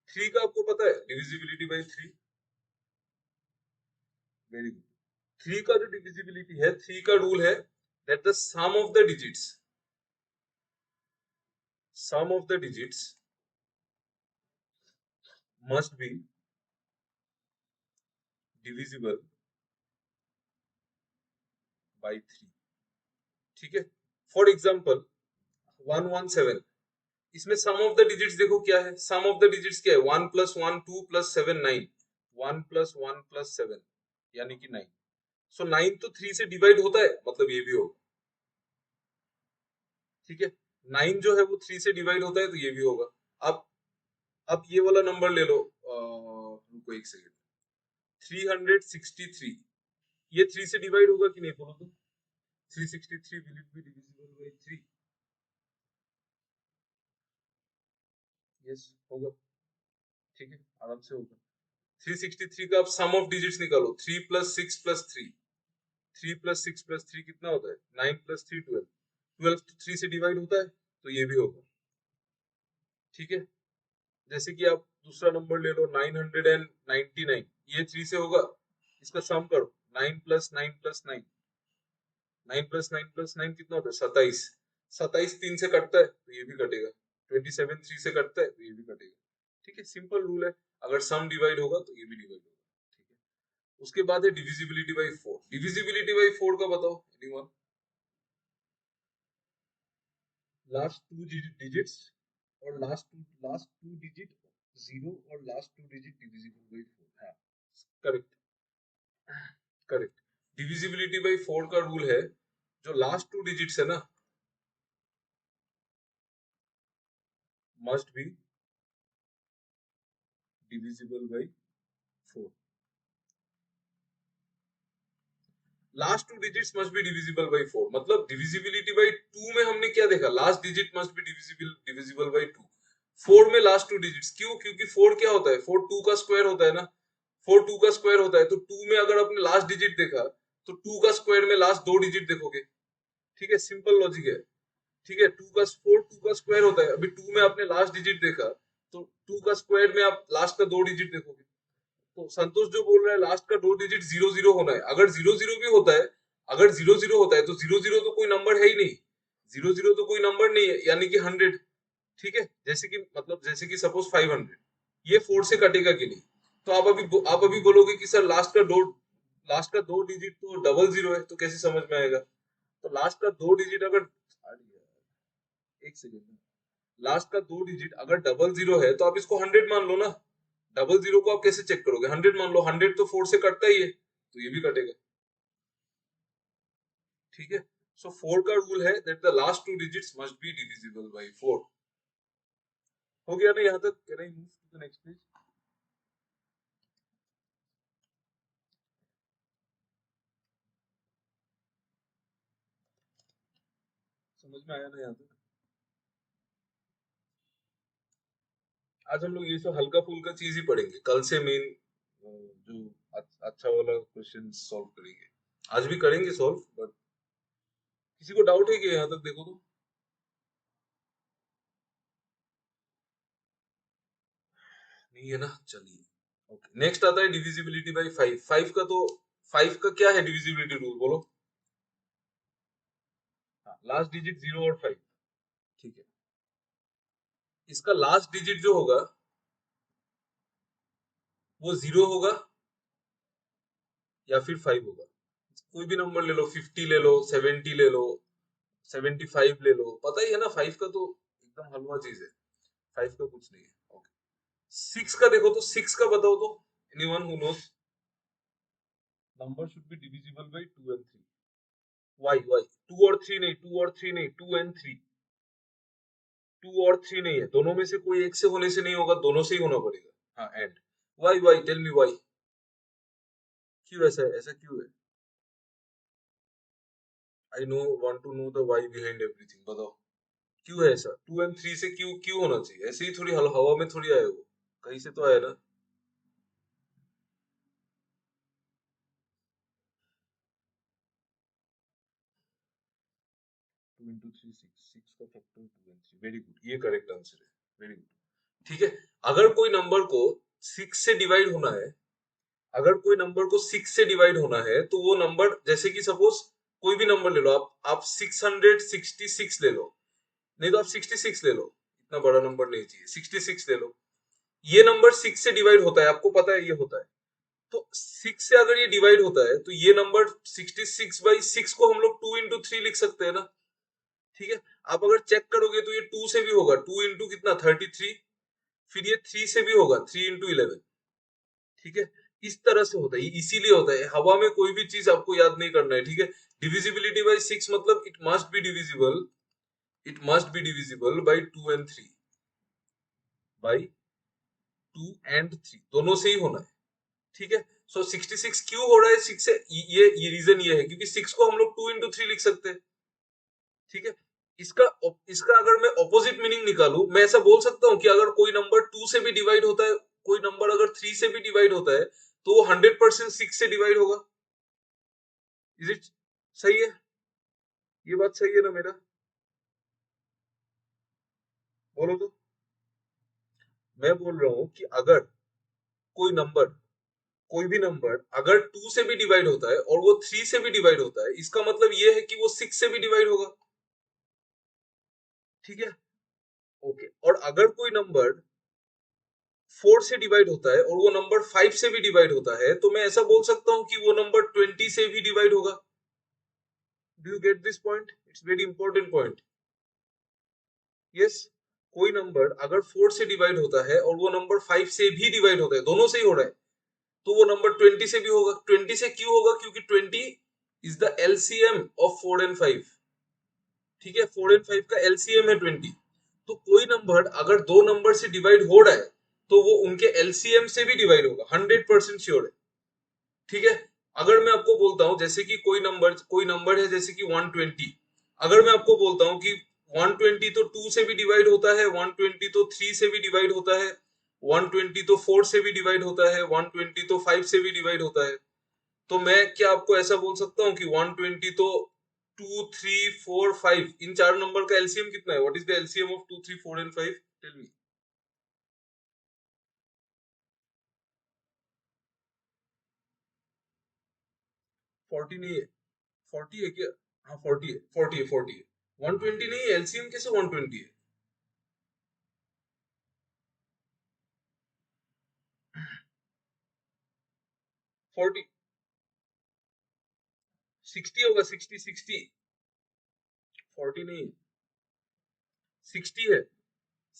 3 का आपको पता है डिविजिबिलिटी बाय 3, वेरी गुड। 3 का जो डिविजिबिलिटी है, 3 का रूल है that the sum of the digits must be divisible by 3, ठीक है। फॉर एग्जाम्पल 117, इसमें सम ऑफ द डिजिट्स देखो क्या है, सम ऑफ द डिजिट्स क्या है, 1 + 1 2 + 7 9, 1 + 1 + 7 यानी कि 9। सो 9 तो 3 से डिवाइड होता है, मतलब ये भी होगा, ठीक है। 9 जो है वो 3 से डिवाइड होता है तो ये भी होगा। अब ये वाला नंबर ले लो, रुको एक सेकंड, 363, ये 3 से डिवाइड होगा कि नहीं बोलो तो? 363 will it be divisible by 3? Yes होगा, ठीक है, आराम से होगा। 363 का आप सम ऑफ डिजिट्स निकालो, 3 + 6 + 3, 3 + 6 + 3 कितना होता है? 9 + 3 12, 12 तो 3 से डिवाइड होता है तो ये भी होगा, ठीक है। जैसे कि आप दूसरा नंबर ले लो 999, ये 3 से होगा, इसका सम करो, 9 + 9 + 9, 9 + 9 + 9 कितना होता है? 27, 27 3 से कटता है तो ये भी कटेगा, 27 3 से कटता है तो ये भी कटेगा, ठीक है। सिंपल रूल है, अगर सम डिवाइड होगा तो ये भी डिवाइड होगा, ठीक है। उसके बाद है डिविजिबिलिटी बाय 4। डिविजिबिलिटी बाय 4 का बताओ एनीवन? लास्ट टू डिजिट्स और लास्ट टू डिजिट 0 और last two digit divisible by 4, हाँ करेक्ट, करेक्ट। डिविजिबिलिटी बाय 4 का रूल है जो लास्ट टू डिजिट्स है ना must be divisible by 4। Last two digits must be divisible by 4 मतलब डिविजिबिलिटी बाय 2 में हमने क्या देखा? Last digit must be divisible by 2। 4 में लास्ट टू डिजिट्स क्यों? क्योंकि 4 क्या होता है? 4 2 का स्क्वायर होता है ना, 4 2 का स्क्वायर होता है, तो 2 में अगर आपने लास्ट डिजिट देखा तो 2 का स्क्वायर में लास्ट दो डिजिट देखोगे, ठीक है, सिंपल लॉजिक है, ठीक है। 4 2 का स्क्वायर होता है, अभी 2 में आपने लास्ट डिजिट देखा तो 2 का स्क्वायर में आप लास्ट का दो डिजिट देखोगे। तो संतोष जो बोल रहा है लास्ट का दो डिजिट 0 0 होना है, अगर 0 0 भी होता है, अगर 0 0 होता है तो 0 0 तो कोई नंबर है ही नहीं, 0 0 तो कोई नंबर नहीं है, यानी कि 100, ठीक है। जैसे कि मतलब जैसे कि सपोज 500, ये 4 से कटेगा कि नहीं? तो आप अभी बोलोगे कि सर लास्ट का दो डिजिट तो डबल जीरो है, तो कैसे समझ में आएगा? तो लास्ट का दो डिजिट अगर, एक सेकेंड, लास्ट का दो डिजिट अगर डबल जीरो है तो आप इसको 100 मान लो ना। डबल जीरो को आप कैसे चेक करोगे? 100 मान लो, 100 तो 4 से कटता ही है तो ये भी कटेगा, ठीक है। सो 4 का रूल है that the last two digits must be divisible by 4। हो गया ना यहाँ तक? Can I move to the next page? समझ में आया ना यहाँ तक? आज हम लोग ये सब हल्का फुल्का चीज ही पढ़ेंगे, कल से मेन जो अच्छा वाला क्वेश्चन सॉल्व करेंगे। आज भी करेंगे सॉल्व, बट किसी को डाउट है कि यहाँ तक देखो तो? नहीं है ना, चलिए ओके। नेक्स्ट आता है डिविजिबिलिटी बाय 5। 5 का तो 5 का क्या है डिविजिबिलिटी रूल बोलो? हाँ, लास्ट डिजिट 0 और 5, ठीक है। इसका लास्ट डिजिट जो होगा वो 0 होगा या फिर 5 होगा। कोई भी नंबर ले लो, 50 ले लो, 70 ले लो, 75 ले लो, पता ही है ना 5 का तो एकदम हलवा चीज है, 5 का कुछ नहीं है। ओके, 6 का देखो तो 6 का बताओ तो, anyone who knows? Number should be divisible by 2 and 3। Why 2 और 3 नहीं, 2 और 3 नहीं, 2 and 3। 2 और 3 नहीं है, दोनों में से कोई एक से होने से नहीं होगा, दोनों से ही होना पड़ेगा। हाँ, and why tell me why, क्यों ऐसा है, ऐसा क्यों है? I know, want to know the why behind everything, बताओ क्यों है ऐसा? 2 and 3 से क्यों क्यों होना चाहिए? ऐसे ही थोड़ी हवा में थोड़ी आए, वो कहीं से तो आया ना। 2 into 3 6, 6 का फैक्टर 2 and 3, वेरी गुड, ये करेक्ट आंसर है, वेरी गुड। ठीक है, अगर कोई नंबर को 6 से डिवाइड होना है, अगर कोई नंबर को 6 से डिवाइड होना है, तो वो नंबर, जैसे कि सपोज कोई भी नंबर ले लो, आप 666 ले लो, नहीं तो आप 66 ले लो, इतना बड़ा नंबर नहीं चाहिए, 66 ले लो। ये नंबर 6 से डिवाइड होता है, आपको पता है ये होता है, तो 6 से अगर ये डिवाइड होता है तो ये नंबर 66/6 को हम लोग 2 into 3 लिख सकते हैं ना। ठीक है, आप अगर चेक करोगे तो ये 2 से भी होगा, 2 into कितना 33, फिर ये 3 से भी होगा, 3 into 11। ठीक है, इस तरह से होता है, इसीलिए होता है, हवा में कोई भी चीज आपको याद नहीं करना है। ठीक है, डिविजिबिलिटी बाय 6 मतलब it must be divisible by 2 and 3, by 2 and 3 दोनों से ही होना है। ठीक है, सो 66 क्यों हो रहा है 6 से, ये रीजन ये है क्योंकि 6 को हम लोग 2 into 3 लिख सकते हैं। ठीक है, इसका इसका अगर मैं ऑपोजिट मीनिंग निकालूं, मैं ऐसा बोल सकता हूं कि अगर कोई नंबर 2 से भी डिवाइड होता है, कोई नंबर अगर 3 से भी डिवाइड होता है, तो वो 100% 6 से डिवाइड होगा। इज इट सही है? ये बात सही है ना मेरा? बोलो तो। मैं बोल रहा हूं कि अगर कोई नंबर, कोई भी नंबर अगर 2 से भी डिवाइड होता है और वो 3 से भी डिवाइड होता है, इसका मतलब ये है कि वो 6 से भी डिवाइड होगा। ठीक है, ओके, और अगर कोई नंबर 4 से डिवाइड होता है और वो नंबर 5 से भी डिवाइड होता है, तो मैं ऐसा बोल सकता हूं कि वो नंबर 20 से भी डिवाइड होगा। Do you get this point? It's very important point. Yes, कोई नंबर अगर 4 से डिवाइड होता है और वो नंबर 5 से भी डिवाइड होता है, दोनों से ही हो रहा है, तो वो नंबर 20 से भी होगा। 20 से क्यों होगा? क्योंकि 20 is the LCM of 4 and 5। ठीक है, 4 and 5 का एलसीएम है 20। तो कोई नंबर अगर दो नंबर से डिवाइड हो रहा है, तो वो उनके एलसीएम से भी डिवाइड होगा, 100% श्योर है। ठीक है, अगर मैं आपको बोलता हूं जैसे कि कोई नंबर है जैसे कि 120, अगर मैं आपको बोलता हूं कि 120 तो 2 से भी डिवाइड होता है, 120 तो 3 से भी डिवाइड होता है, 120 तो 4 से भी डिवाइड होता है, 120 तो 5 से भी डिवाइड होता है, तो मैं क्या आपको ऐसा बोल सकता हूँ कि 120 तो 2 3 4 5 इन चार नंबर का एलसीएम कितना है? What is the LCM of 2 3 4 and 5? Tell me. 40 नहीं है? 40 है क्या? हाँ 40 है, 40 है, 40 है। 120 नहीं है, एलसीएम कैसे 120 है? 40, 60 होगा, 60 60। 40 नहीं है, 60 है,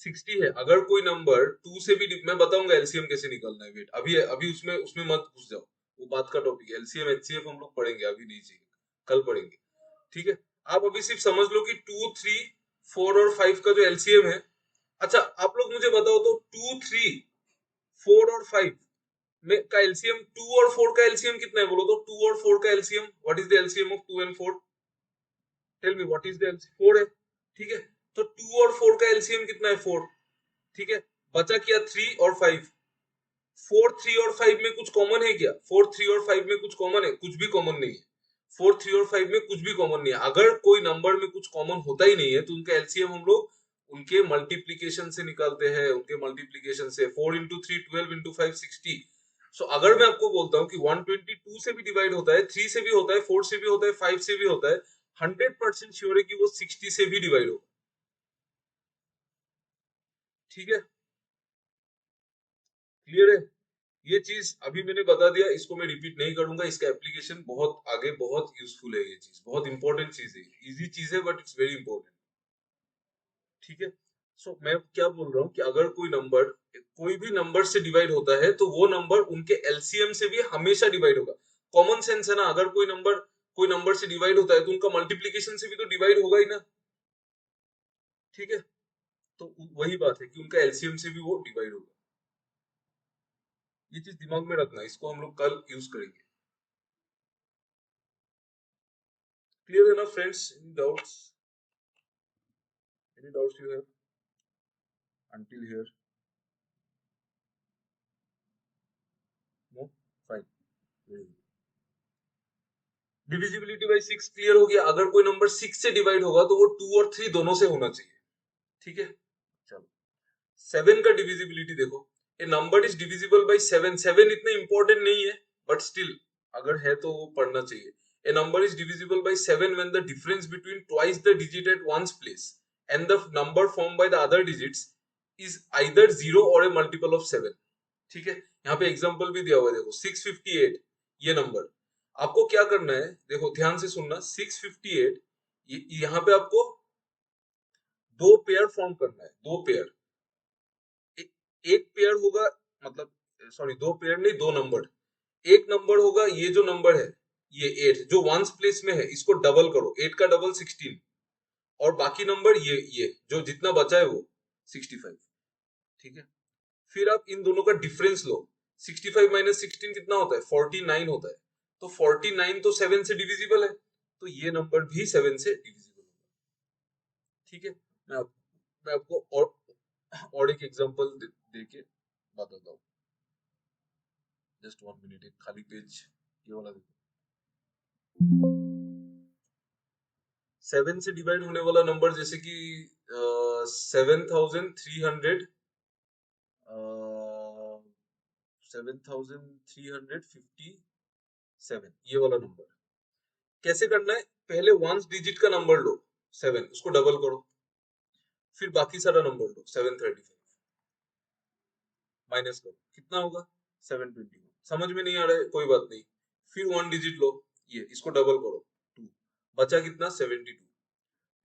60 है। अगर कोई नंबर 2 से भी मैं बताऊंगा एलसीएम कैसे निकालना है, वेट, अभी अभी उसमें उसमें मत घुस जाओ, वो बात का टॉपिक है। एलसीएम एचसीएफ हम लोग पढ़ेंगे, अभी नहीं चाहिए, कल पढ़ेंगे। ठीक है, आप अभी सिर्फ समझ लो कि 2 3 4 और 5 का जो एलसीएम है। अच्छा, आप लोग मुझे बताओ तो 2 3 4 और 5 में का एलसीएम, 2 और 4 का एलसीएम कितना है? बोलो तो 2 और 4 का LCM, what is the LCM of 2 and 4? Tell me what is the LCM? 4 है। ठीक है, तो 2 और 4 का एलसीएम कितना है? 4। ठीक है, बचा क्या 3 और 5। 4 3 और 5 में कुछ कॉमन है क्या? 4 3 और 5 में कुछ कॉमन है? कुछ भी कॉमन नहीं है। 4 3 और 5 में कुछ भी कॉमन नहीं है। अगर कोई नंबर में कुछ कॉमन होता ही नहीं है, तो उनका एलसीएम हम लोग उनके मल्टीप्लीकेशन से निकालते हैं, उनके मल्टीप्लीकेशन से। 4 into 3 12 into 5 60। सो अगर मैं आपको बोलता हूँ कि 122 से भी डिवाइड होता है, 3 से भी होता है, 4 से भी होता है, 5 से भी होता है, 100% श्योर है कि वो 60 से भी डिवाइड होगा। ठीक है, क्लियर है? ये चीज अभी मैंने बता दिया, इसको मैं रिपीट नहीं करूंगा, इसका एप्लीकेशन बहुत आगे बहुत यूजफुल है, ये चीज बहुत इंपॉर्टेंट चीज है, इजी चीज है बट इट्स वेरी इंपॉर्टेंट। ठीक है। सो मैं क्या बोल रहा हूँ कि अगर कोई भी नंबर से डिवाइड होता है तो वो नंबर उनके एलसीएम से भी हमेशा डिवाइड होगा। कॉमन सेंस है ना, अगर कोई नंबर से डिवाइड होता है तो उनका मल्टीप्लीकेशन से भी तो डिवाइड होगा ही ना। ठीक है। तो वही बात है कि उनका एलसीएम से भी वो डिवाइड होगा। ये चीज दिमाग में रखना, इसको हम लोग कल यूज करेंगे। क्लियर है ना friends? Any doubts you have until here? No? Fine. Very good. Divisibility by 6 clear हो गया। अगर कोई नंबर 6 से डिवाइड होगा तो वो 2 और 3 दोनों से होना चाहिए। ठीक है। चलो 7 का डिविजिबिलिटी देखो। ए नंबर इज डिविजिबल बाई 7। 7 इतने इंपॉर्टेंट नहीं है बट स्टिल अगर है तो वो पढ़ना चाहिए। A number is divisible by 7 when the difference between twice the digit at ones place and the number form by the other digits is either 0 और ए मल्टीपल ऑफ 7। ठीक है। यहाँ पे एग्जांपल भी दिया हुआ है, देखो 658 ये नंबर। आपको क्या करना है, देखो ध्यान से सुनना। 658 यहाँ पे आपको दो पेयर फॉर्म करना है, दो पेयर। एक पेयर होगा, मतलब सॉरी दो पेयर नहीं, दो नंबर। एक नंबर होगा ये जो नंबर है, ये 8 जो वंस प्लेस में है, इसको डबल करो, 8 का डबल 16। और बाकी नंबर ये जो जितना बचा है वो 65। ठीक है। फिर आप इन दोनों का डिफरेंस लो। 65 माइनस 16 कितना होता है? 49 होता है। तो 49 तो 7 से डिविजिबल है, तो ये नंबर भी 7 से डिविजिबल होगा। ठीक है। मैं आपको और एक एग्जांपल दे के बताता हूँ। जस्ट 1 मिनट, एक खाली पेज ये वाला देखो। 7 से डिवाइड होने वाला नंबर जैसे कि 7300 7357 ये वाला नंबर कैसे करना है? पहले वंस डिजिट का नंबर लो 7, उसको डबल करो, फिर बाकी सारा नंबर लो 735 माइनस करो, कितना होगा? 721। समझ में नहीं आ रहा है कोई बात नहीं, फिर वन डिजिट लो, ये इसको डबल करो 2, बचा कितना? 72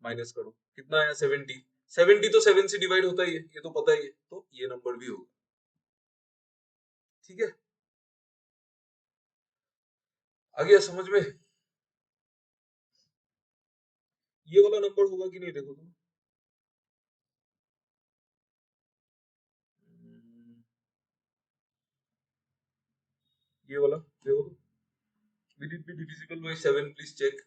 माइनस करो, कितना आया? 70। 70 तो 7 से डिवाइड होता ही है, ये तो पता ही है, तो ये नंबर भी होगा। ठीक है। आ गया समझ में? ये वाला नंबर होगा कि नहीं देखो तुम। ये वाला देखो तो, will it be divisible by 7? Please check.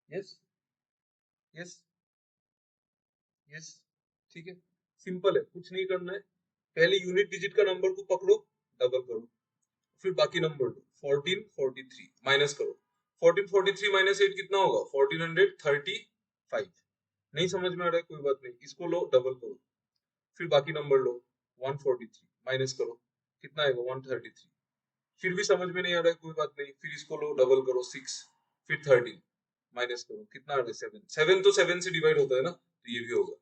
Yes yes yes. ठीक है। सिंपल है, कुछ नहीं करना है। पहले यूनिट डिजिट का नंबर को पकड़ो, डबल करो, फिर बाकी नंबर लो। 1443 माइनस करो, 1443 माइनस 8 कितना होगा? 1435। नहीं समझ में आ रहा है कोई बात नहीं, इसको लो डबल करो, फिर बाकी नंबर लो। 143 माइनस करो, कितना आएगा? 133। फिर भी समझ में नहीं आ रहा है कोई बात नहीं, फिर इसको लो डबल करो 6, फिर 13 माइनस करो, कितना आ रहा है? 7। 7 तो 7 से डिवाइड होता है ना, तो ये भी होगा।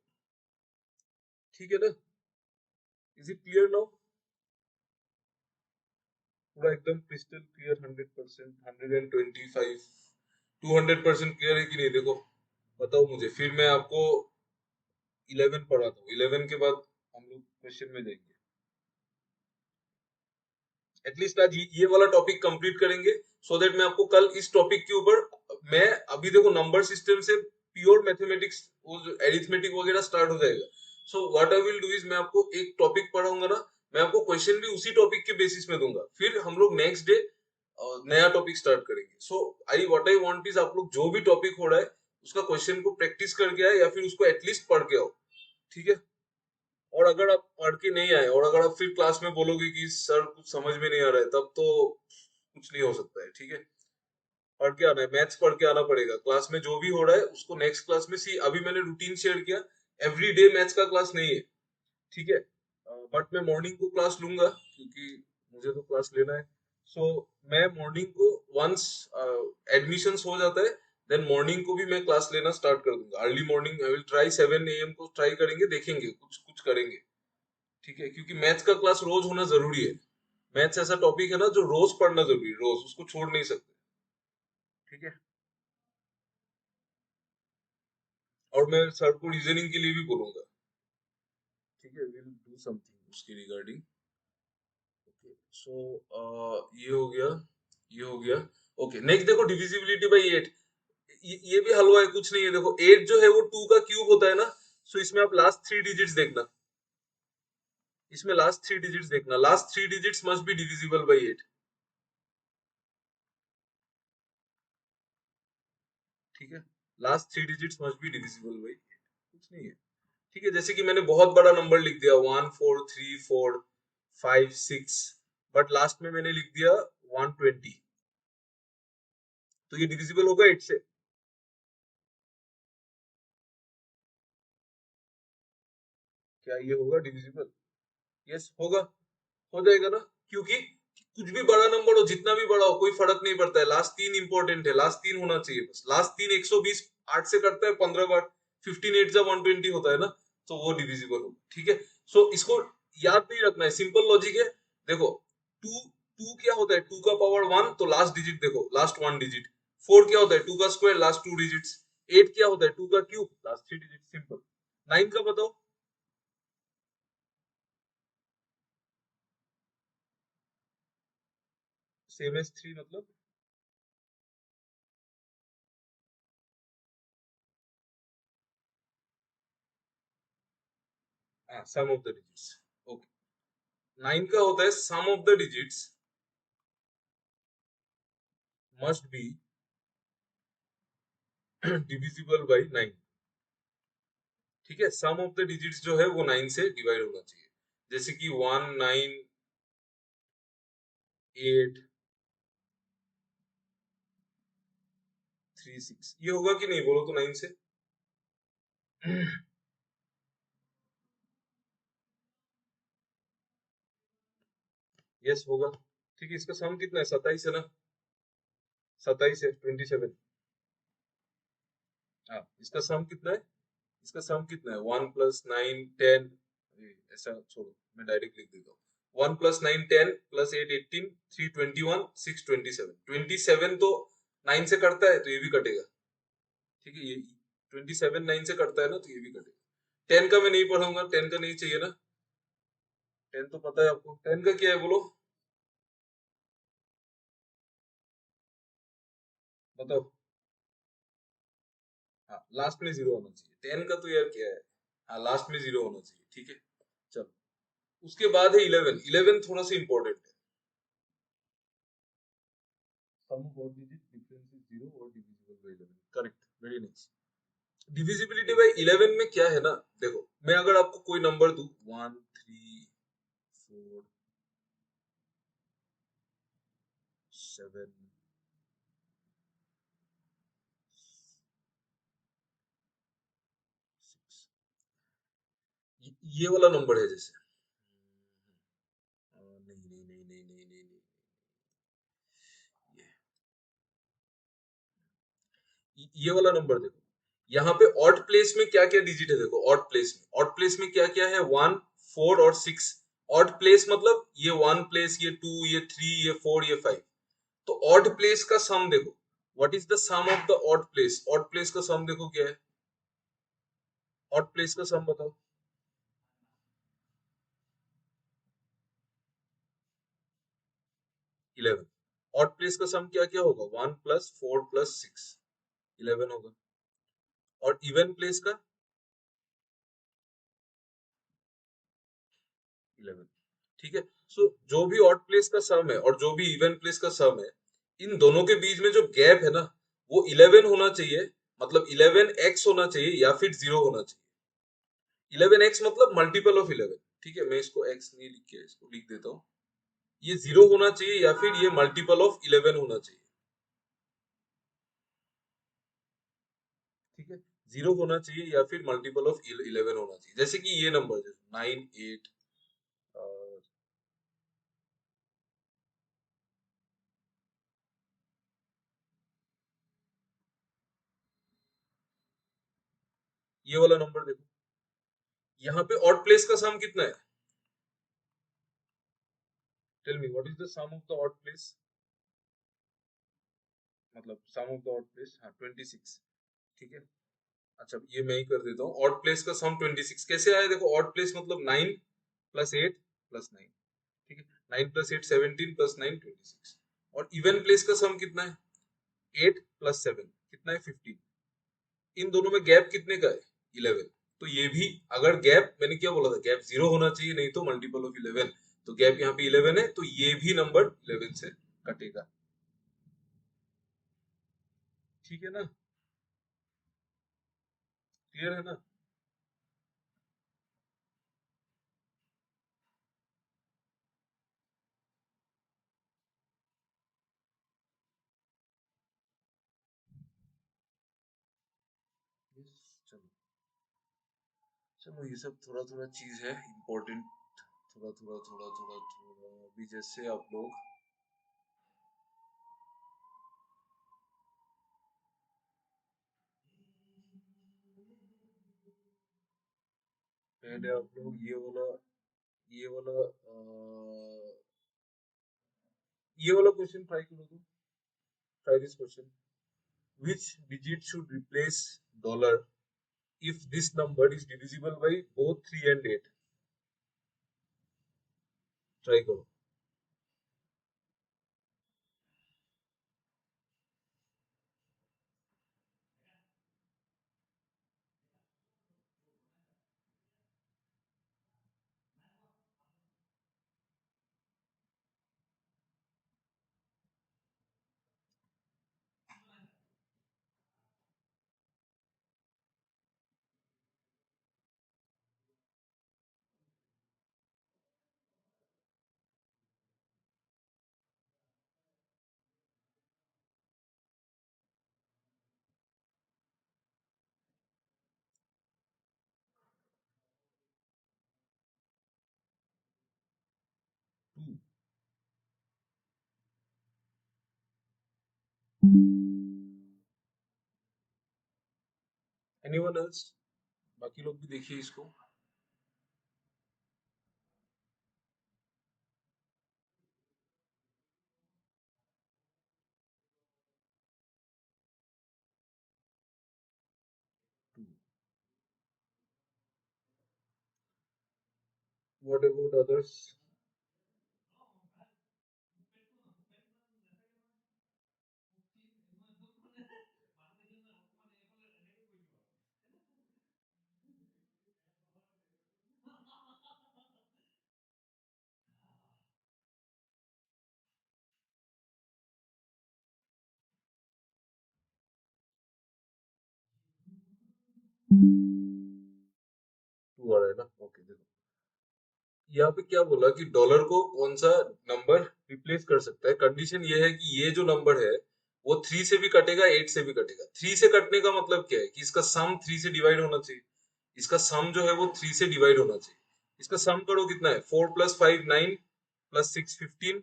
ठीक है ना? Is it clear now? पूरा एकदम क्रिस्टल क्लियर 100%, 125, 200% क्लियर है कि नहीं? देखो बताओ मुझे, फिर मैं आपको 11 पढ़ाता हूँ। 11 के बाद हम लोग क्वेश्चन में जाएंगे। एटलीस्ट आज ये वाला टॉपिक कंप्लीट करेंगे, सो दैट मैं आपको कल इस टॉपिक के ऊपर, मैं अभी देखो नंबर सिस्टम से प्योर मैथमेटिक्स, वो जो एरिथमेटिक वगैरह स्टार्ट हो जाएगा। So what I will do is, मैं आपको एक टॉपिक पढ़ाऊंगा ना, मैं आपको क्वेश्चन भी उसी टॉपिक के बेसिस में दूंगा, फिर हम लोग नेक्स्ट डे नया टॉपिक स्टार्ट करेंगे। सो आई वांट इज, आप लोग जो भी टॉपिक हो रहा है उसका क्वेश्चन को प्रैक्टिस करके आए, या फिर उसको एटलीस्ट पढ़ के आओ। ठीक है। और अगर आप पढ़ के नहीं आए और अगर आप फिर क्लास में बोलोगे कि सर कुछ समझ में नहीं आ रहा है, तब तो कुछ नहीं हो सकता है। ठीक है। पढ़ के आना है, मैथ्स पढ़ के आना पड़ेगा। क्लास में जो भी हो रहा है उसको नेक्स्ट क्लास में सी, अभी मैंने रूटीन शेयर किया, एवरी डे मैथ्स का क्लास नहीं है। ठीक है। बट मैं मॉर्निंग को क्लास लूंगा क्योंकि मुझे तो क्लास लेना है। सो मैं मॉर्निंग को वंस एडमिशंस हो जाता है देन मॉर्निंग को भी मैं क्लास लेना स्टार्ट कर दूंगा। Early morning I will try 7 AM को ट्राई करेंगे, देखेंगे कुछ कुछ करेंगे। ठीक है, क्योंकि मैथ्स का क्लास रोज होना जरूरी है। मैथ्स ऐसा टॉपिक है ना जो रोज पढ़ना जरूरी है, रोज उसको छोड़ नहीं सकते। ठीक है, और मैं सर को रीजनिंग के लिए भी बोलूंगा। ठीक है, विल डू समथिंग उसके रिगार्डिंग। ओके, सो ये हो गया, ये हो गया। ओके, नेक्स्ट देखो डिविजिबिलिटी बाय 8। ये भी हलवा है, कुछ नहीं है। देखो 8 जो है वो 2 का क्यूब होता है ना, सो इसमें आप लास्ट 3 डिजिट्स देखना। इसमें लास्ट 3 डिजिट्स देखना, last 3 digits must be divisible bye 8। ठीक है, last 3 digits must be divisible bye 8, कुछ नहीं है। ठीक है, जैसे कि मैंने बहुत बड़ा नंबर लिख दिया 1 4 3 4 5 6, बट लास्ट में मैंने लिख दिया 120, तो ये डिविजिबल होगा 8 से? क्या ये होगा डिविजिबल? यस होगा, हो जाएगा ना। क्योंकि कुछ भी बड़ा नंबर हो, जितना भी बड़ा हो, कोई फर्क नहीं पड़ता है। लास्ट 3 इंपॉर्टेंट है, लास्ट 3 होना चाहिए बस। लास्ट 3 120 8 से करता है 15 बार, 15 8 जा 120 होता है ना, तो वो डिविजिबल होगा। ठीक है, सो इसको याद नहीं रखना है, सिंपल लॉजिक है। देखो 2 2 क्या होता है, 2 का पावर 1, तो लास्ट डिजिट देखो, लास्ट 1 डिजिट। 4 क्या होता है, 2 का स्क्वायर, लास्ट 2 डिजिट्स। 8 क्या होता है, 2 का क्यूब, लास्ट 3 डिजिट, सिंपल। 9 का बताओ। सेम एज 3 मतलब? Sum of the digits. Okay, 9 का होता है sum of the digits must be divisible by 9। ठीक है, सम ऑफ द डिजिट्स जो है वो 9 से डिवाइड होना चाहिए। जैसे कि 1 9 8 3 6, ये होगा कि नहीं, बोलो तो 9 से? यस होगा। ठीक है, इसका सम कितना है, 27 है ना? 27 है, 27। हाँ, इसका सम कितना है? इसका सम कितना है, 1 प्लस 9 10। ऐसा छोड़ो, मैं डायरेक्ट लिख देता हूँ। 1 प्लस 9 10 प्लस 8 18, 3 21, 6 27। 27 तो 9 से कटता है, तो ये भी कटेगा। ठीक है, ये 27 9 से कटता है ना, तो ये भी कटेगा। 10 का मैं नहीं पढ़ूंगा, 10 का नहीं चाहिए ना। 10 तो पता है आपको, 10 का क्या है बोलो, बताओ। हाँ, लास्ट में जीरो होना चाहिए। 10 का तो यार क्या है, हाँ लास्ट में जीरो होना चाहिए। ठीक है, चलो। उसके बाद है 11। 11 थोड़ा सा इंपॉर्टेंट है। Sum of odd digit difference is zero और divisible by 11। Correct, very nice. Divisibility by 11 में क्या है ना, देखो मैं अगर आपको कोई नंबर दूं 1 3 4 7 6, ये वाला नंबर है जैसे, नहीं नहीं नहीं नहीं नहीं नहीं नहीं, ये वाला नंबर देखो। यहाँ पे ऑड प्लेस में क्या क्या डिजिट है, देखो ऑड प्लेस में, ऑड प्लेस में क्या क्या है, 1 4 और 6। ऑड प्लेस मतलब ये 1 प्लेस, ये 2, ये 3, ये 4, ये 5। तो ऑड प्लेस का सम देखो, what is the sum of the odd place? Odd place का सम देखो क्या है, ऑड प्लेस का सम बताओ। 11। ऑड प्लेस का सम क्या क्या होगा, 1 प्लस 4 प्लस 6, 11 होगा। और इवन प्लेस का 11। ठीक है, सो जो भी ऑड प्लेस का सम है और जो भी इवन प्लेस का सम है, इन दोनों के बीच में जो गैप है ना, वो 11 होना चाहिए। मतलब 11x होना चाहिए या फिर 0 होना चाहिए। 11x मतलब मल्टीपल ऑफ 11। ठीक है, मैं इसको x नहीं लिख के इसको लिख देता हूँ। ये 0 होना चाहिए या फिर ये मल्टीपल ऑफ 11 होना चाहिए। ठीक है, 0 होना चाहिए या फिर मल्टीपल ऑफ 11 होना चाहिए। जैसे कि ये नंबर 9 8 ये वाला नंबर देखो, यहाँ पे ऑड प्लेस का सम कितना है? Tell me what is the sum of the odd place, मतलब sum of the odd place, हाँ 26, ठीक है। अच्छा ये मैं ही कर देता हूँ, ऑड प्लेस का सम 26 कैसे आया? देखो ऑड प्लेस मतलब 9 प्लस 8 प्लस 9, ठीक है, 9 प्लस 8 17 प्लस 9 26। और इवन प्लेस का सम कितना है? 8 प्लस 7 कितना है? 15। इन दोनों में गैप कितने का है? 11। तो ये भी, अगर गैप, मैंने क्या बोला था, गैप 0 होना चाहिए, नहीं तो मल्टीपल ऑफ 11। तो गैप यहाँ पे 11 है, तो ये भी नंबर 11 से कटेगा, ठीक है ना? क्लियर है ना? चलो चलो, ये सब थोड़ा थोड़ा चीज है इम्पोर्टेंट, थोड़ा थोड़ा थोड़ा थोड़ा थोड़ा। अभी जैसे आप लोग पहले आप लोग ये वाला क्वेश्चन ट्राई करो, तो try this question, which digit should replace dollar if this number is divisible by both 3 and 8? Try करो। Two, anyone else? बाकी लोग भी देखिए इसको। Two, what about others? Two आ रहा है ना? ओके देखो, यहाँ पे क्या बोला कि डॉलर को कौन सा नंबर रिप्लेस कर सकता है। कंडीशन ये है कि ये जो नंबर है वो 3 से भी कटेगा, 8 से भी कटेगा। 3 से कटने का मतलब क्या है कि इसका सम 3 से डिवाइड होना चाहिए, इसका सम जो है वो 3 से डिवाइड होना चाहिए। इसका सम करो, कितना है? 4 plus 5 9 plus 6 15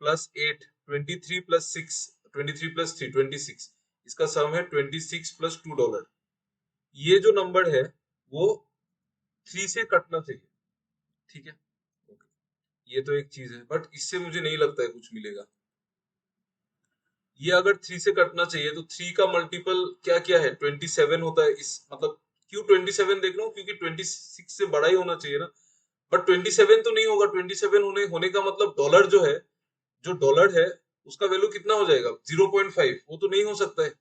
plus 8 23 plus 6 23 plus 3 26। इसका सम है 26 प्लस $2। ये जो नंबर है वो 3 से कटना चाहिए, ठीक है। ओके, ये तो एक चीज है, बट इससे मुझे नहीं लगता है कुछ मिलेगा। ये अगर 3 से कटना चाहिए तो 3 का मल्टीपल क्या क्या है? 27 होता है। इस मतलब क्यों 27 देख रहा हूँ? क्योंकि 26 से बड़ा ही होना चाहिए ना। बट 27 तो नहीं होगा। 27 होने होने का मतलब डॉलर जो है, जो डॉलर है उसका वैल्यू कितना हो जाएगा? 0.5। वो तो नहीं हो सकता है।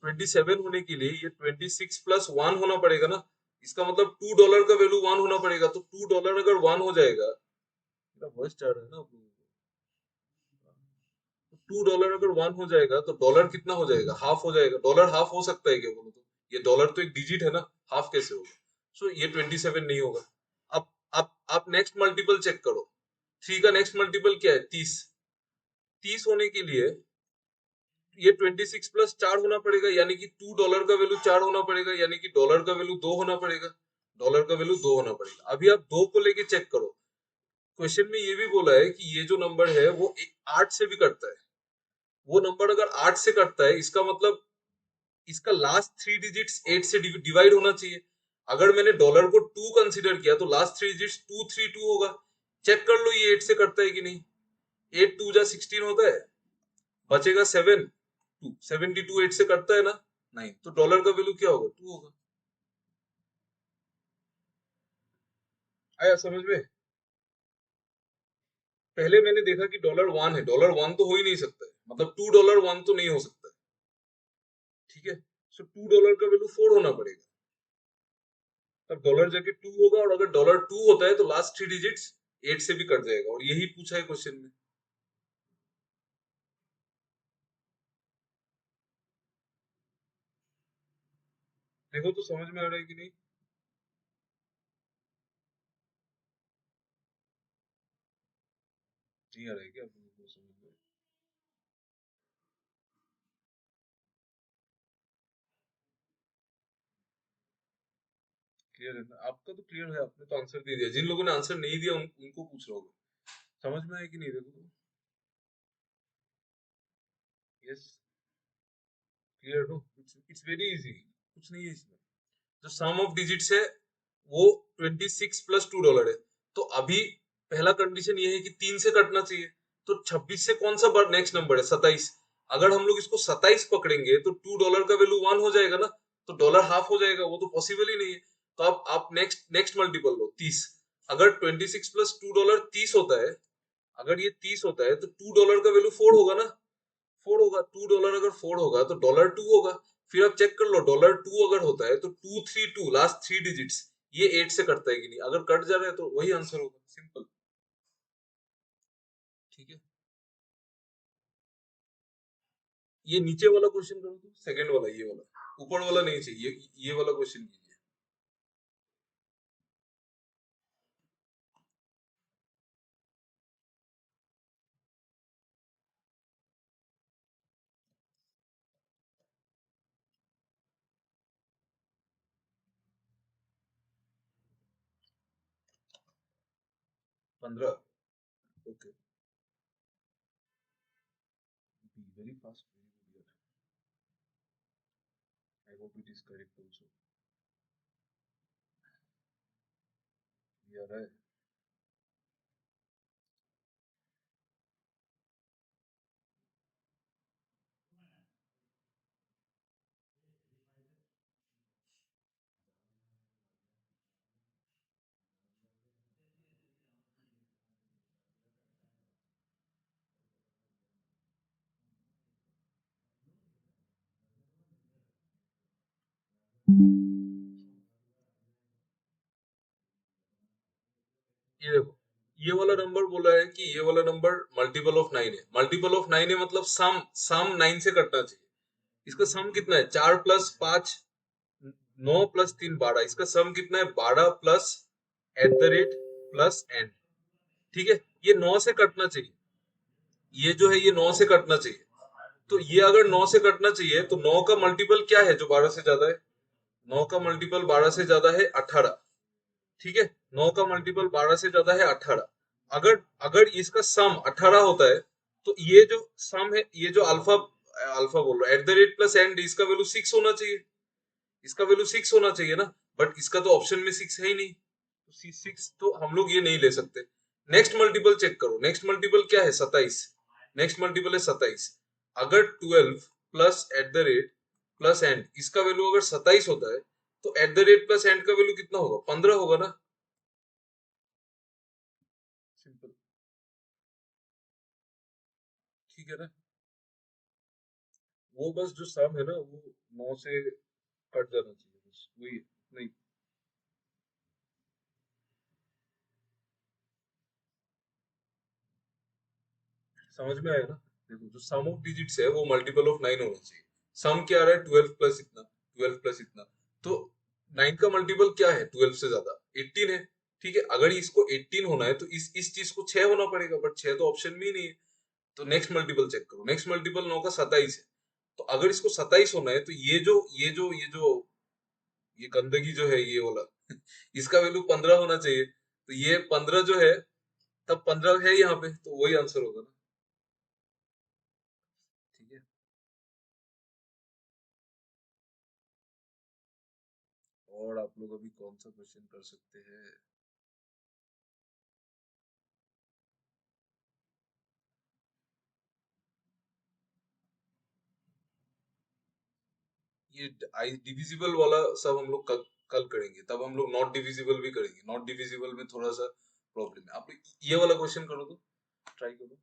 27 होने के लिए ये 26 प्लस 1 होना पड़ेगा ना। इसका मतलब $2 का वैल्यू 1 होना पड़ेगा। तो $2 अगर 1 हो जाएगा, वॉइस चाह रहा है ना आप लोगों को, $2 अगर 1 हो जाएगा तो डॉलर कितना हो जाएगा? हाफ हो जाएगा। डॉलर हाफ हो सकता है क्या बोलो तो? ये डॉलर तो एक डिजिट है ना, हाफ कैसे होगा? सो ये 27 नहीं होगा। अब आप नेक्स्ट मल्टीपल चेक करो। 3 का नेक्स्ट मल्टीपल क्या है? 30। 30 होने के लिए ये 26 प्लस 4 होना पड़ेगा, यानी कि $2 का वैल्यू 4 होना पड़ेगा, यानी कि डॉलर का वैल्यू 2 होना पड़ेगा। डॉलर का वैल्यू 2 होना पड़ेगा। अभी आप 2 को लेके चेक करो। क्वेश्चन में ये भी बोला है कि ये जो नंबर है वो 8 से भी कटता है। वो नंबर अगर 8 से कटता है, इसका मतलब इसका लास्ट 3 डिजिट्स 8 से डिवाइड होना चाहिए। अगर मैंने डॉलर को 2 कंसीडर किया तो लास्ट 3 डिजिट्स 232 होगा। चेक कर लो ये 8 से कटता है कि नहीं। 8 2 जा 16 होता है, बचेगा 7 2 72 8 से कटता है ना, नहीं, तो डॉलर का वैल्यू क्या होगा, 2 होगा। आया समझ में? पहले मैंने देखा कि डॉलर 1 है, डॉलर 1 तो हो ही नहीं सकता है, मतलब $2 1 तो नहीं हो सकता है, ठीक है। सो $2 का वैल्यू 4 होना पड़ेगा, तब डॉलर जाके 2 होगा। और अगर डॉलर 2 होता है तो लास्ट 3 डिजिट्स 8 से भी कट जाएगा, और यही पूछा है क्वेश्चन में। देखो तो समझ में आ रहा है कि नहीं? नहीं आ रहा है क्या आप लोगों को समझ में? क्लियर है ना? आपका तो क्लियर है, आपने तो आंसर दे दिया। जिन लोगों ने आंसर नहीं दिया उनको पूछ रहा हूँ, समझ में आया कि नहीं? देखो तो, yes, clear no, it's very easy, कुछ नहीं है इसमें। जो सम ऑफ डिजिट्स है वो 26 प्लस $2 है। तो अभी पहला कंडीशन ये है कि 3 से कटना चाहिए, तो 26 से कौन सा नेक्स्ट नंबर है, 27। अगर हम लोग इसको 27 पकड़ेंगे तो $2 का वैल्यू 1 हो जाएगा ना, तो डॉलर हाफ हो जाएगा, वो तो पॉसिबल ही नहीं है। तो आप नेक्स्ट नेक्स्ट मल्टीपल लो, 30। अगर 26 प्लस $2 30 होता है, अगर ये 30 होता है तो $2 का वैल्यू 4 होगा ना, 4 होगा। $2 अगर 4 होगा तो डॉलर 2 होगा। फिर आप चेक कर लो, डॉलर 2 अगर होता है तो 232 लास्ट 3 डिजिट्स, ये 8 से कटता है कि नहीं? अगर कट जा रहा है तो वही आंसर होगा, सिंपल, ठीक है। ये नीचे वाला क्वेश्चन करो तो, सेकंड वाला, ये वाला, ऊपर वाला नहीं चाहिए, ये वाला क्वेश्चन कीजिए। 15, okay, very fast, very good, I hope it is correct also. ये आ रहा है। ये देखो, ये वाला नंबर बोला है कि ये वाला नंबर मल्टीपल ऑफ 9 है। मल्टीपल ऑफ 9 है मतलब सम सम 9 से कटना चाहिए। इसका सम कितना है, 4 प्लस 5 9 प्लस 3 12, इसका सम कितना है, 12 plus at the rate plus and, ठीक है। ये 9 से कटना चाहिए, ये जो है ये 9 से कटना चाहिए। तो ये अगर 9 से कटना चाहिए तो 9 का मल्टीपल क्या है जो 12 से ज्यादा है, 9 का मल्टीपल 12 से ज्यादा है 18, ठीक है। 9 का मल्टीपल 12 से ज्यादा है 18। अगर अगर इसका सम 18 होता है तो ये जो सम है, ये जो अल्फा अल्फा बोल रहा है at the rate plus and, इसका वैल्यू 6 होना चाहिए, इसका वैल्यू 6 होना चाहिए ना। बट इसका तो ऑप्शन में 6 है ही नहीं, तो 6 तो हम लोग ये नहीं ले सकते। नेक्स्ट मल्टीपल चेक करो, नेक्स्ट मल्टीपल क्या है, 27। नेक्स्ट मल्टीपल है 27। अगर 12 plus at the rate plus and, इसका वैल्यू अगर 27 होता है तो at the rate plus and का वैल्यू कितना होगा, 15 होगा ना, सिंपल, ठीक है ना। वो बस जो सम है ना वो 9 से कट जाना चाहिए, बस वही है। नहीं, समझ में आया ना? देखो, जो सम ऑफ डिजिट्स है वो मल्टीपल ऑफ 9 होना चाहिए। सम क्या आ रहा है, 12 प्लस इतना, 12 प्लस इतना, तो 9 का मल्टीपल क्या है 12 से ज्यादा, 18 है, ठीक है। अगर इसको 18 होना है तो इस चीज को 6 होना पड़ेगा, बट 6 तो ऑप्शन में ही नहीं है। तो नेक्स्ट मल्टीपल चेक करो, नेक्स्ट मल्टीपल 9 का 27 है। तो अगर इसको 27 होना है तो ये गंदगी जो है ये वाला इसका वैल्यू 15 होना चाहिए, तो ये 15 जो है, तब 15 है यहाँ पे, तो वही आंसर होगा ना, ठीक है। और आप लोग अभी कौन सा क्वेश्चन कर सकते हैं? ये डिविजिबल वाला सब हम लोग कल करेंगे, तब हम लोग नॉट डिविजिबल भी करेंगे। नॉट डिविजिबल में थोड़ा सा प्रॉब्लम है। आप ये वाला क्वेश्चन करो तो, ट्राई करो।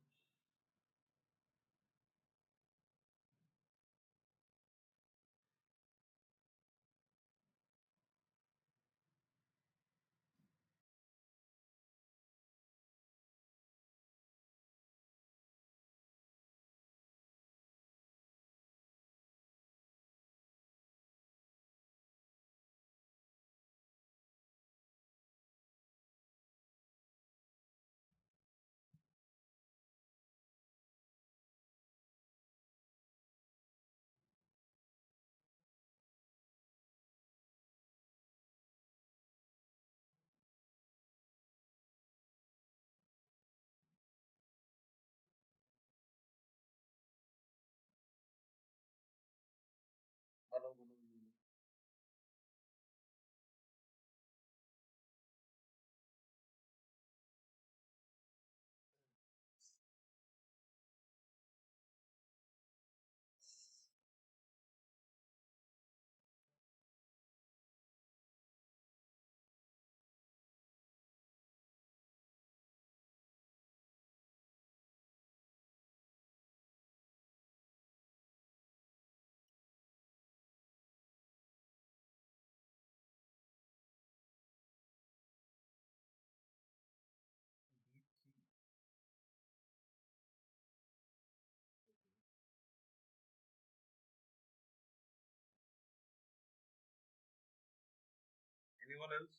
बनाओ, बनाओ। Anyone else?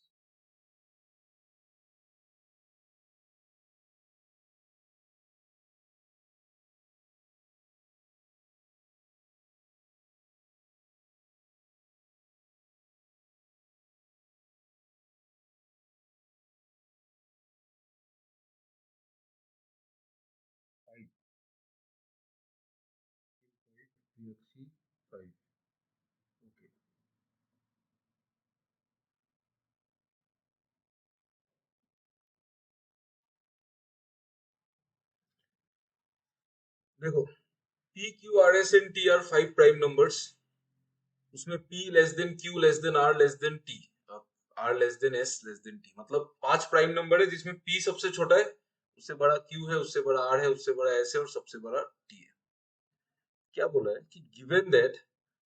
Five. 5. Okay. देखो, P, Q, R, S and T are 5 prime numbers. उसमें P less than Q less than R less than T, R less than S less than T, मतलब 5 प्राइम नंबर है जिसमें P सबसे छोटा है, उससे बड़ा Q है, उससे बड़ा R है, उससे बड़ा S है और सबसे बड़ा T है। क्या बोला है कि given that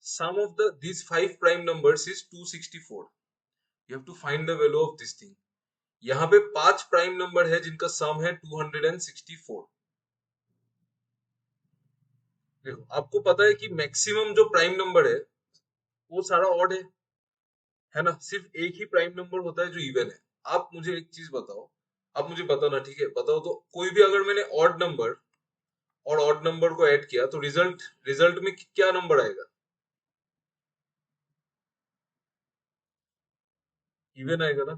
sum of these 5 prime numbers is 264, you have to find the value of this thing. यहाँ पे 5 प्राइम नंबर है जिनका सम है 264। देखो, आपको पता है कि मैक्सिमम जो प्राइम नंबर है वो सारा ऑड है ना, सिर्फ एक ही प्राइम नंबर होता है जो इवन है। आप मुझे एक चीज बताओ, आप मुझे बताना, ठीक है, बताओ तो, कोई भी अगर मैंने ऑड नंबर और ऑड नंबर को ऐड किया तो रिजल्ट रिजल्ट में क्या नंबर आएगा? इवन आएगा ना।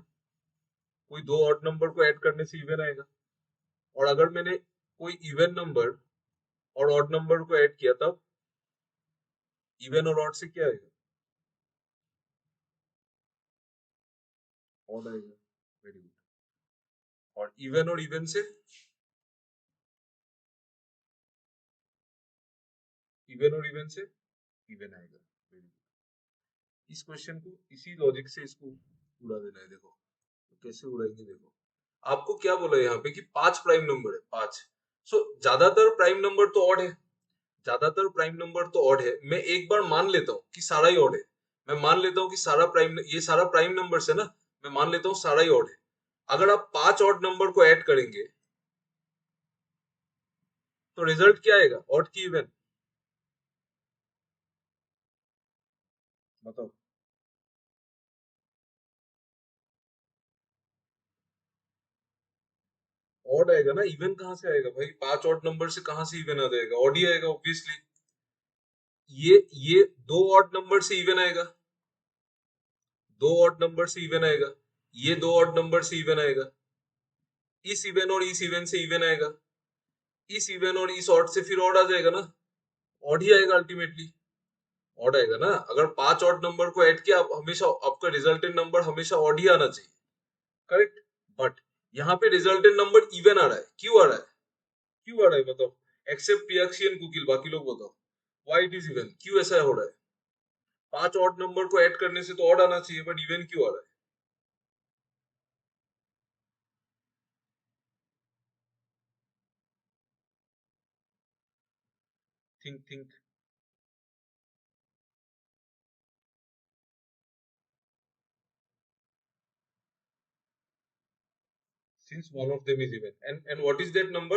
कोई दो ऑड नंबर को ऐड करने से इवन आएगा। और अगर मैंने कोई इवन नंबर और ऑड नंबर को ऐड किया तब इवन और ऑड से क्या आएगा? ऑड आएगा। Very good. और इवन से इवन से इवन आएगा। Very good. इस क्वेश्चन को इसी लॉजिक से इसको उड़ा देना है। देखो तो कैसे उड़ाएंगे, देखो आपको क्या बोला है यहाँ पे कि 5 प्राइम नंबर है, 5। सो ज्यादातर प्राइम नंबर तो ऑड है, ज्यादातर प्राइम नंबर तो ऑड है। मैं एक बार मान लेता हूँ कि सारा ही ऑड है। मैं मान लेता हूँ कि सारा प्राइम, ये सारा प्राइम नंबर है ना, मैं मान लेता हूँ सारा ही ऑड है। अगर आप 5 ऑड नंबर को ऐड करेंगे तो रिजल्ट क्या आएगा, ऑड की इवन? बताओ। ऑड आएगा ना, इवन कहाँ से आएगा भाई? 5 ऑड नंबर से कहाँ से इवन आ जाएगा? ऑड ही आएगा ऑब्वियसली। ये दो ऑड नंबर से इवन आएगा, दो ऑड नंबर से इवन आएगा, ये दो ऑड नंबर से इवन आएगा, इस इवन और इस इवन से इवन आएगा, इस इवन और इस ऑड से फिर ऑड आ जाएगा ना, ऑड ही आएगा अल्टीमेटली। ऑड आएगा ना। अगर 5 ऑड नंबर को ऐड किया, आप हमेशा आपका रिजल्टेंट नंबर हमेशा ऑड ही आना चाहिए, करेक्ट। बट यहाँ पे रिजल्टेंट नंबर इवन आ रहा है, क्यों आ रहा है? क्यों आ रहा है बताओ? एक्सेप्ट प्रियाक्षी एंड कुकिल, बाकी लोग बताओ व्हाई इट इज इवन, क्यों ऐसा हो रहा है? 5 ऑड नंबर को ऐड करने से तो ऑड आना चाहिए, बट इवन क्यों आ रहा है? Think think. Since one of them is even, and what is that number?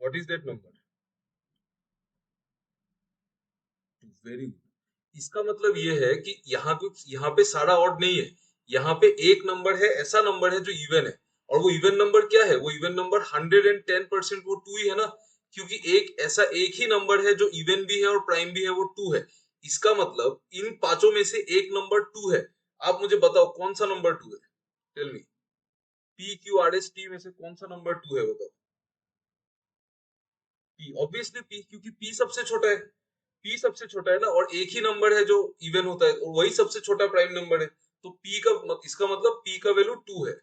What is that number? Very good. इसका मतलब ये है कि यहाँ पे सारा ऑड नहीं है, यहाँ पे एक नंबर है, ऐसा नंबर है जो इवन है। और वो इवन नंबर क्या है? वो इवन नंबर 110% वो 2 ही है ना, क्योंकि एक ही नंबर है जो इवन भी है और प्राइम भी है, वो 2 है। इसका मतलब इन पांचों में से एक नंबर 2 है। आप मुझे बताओ कौन सा नंबर 2 है? Tell me. P Q R S T में से कौन सा नंबर 2 है बताओ? पी, ऑब्वियसली पी, क्योंकि पी सबसे छोटा है। पी सबसे छोटा है ना, और एक ही नंबर है जो इवन होता है, और वही सबसे छोटा प्राइम नंबर है। तो पी का इसका मतलब पी का वैल्यू 2 है।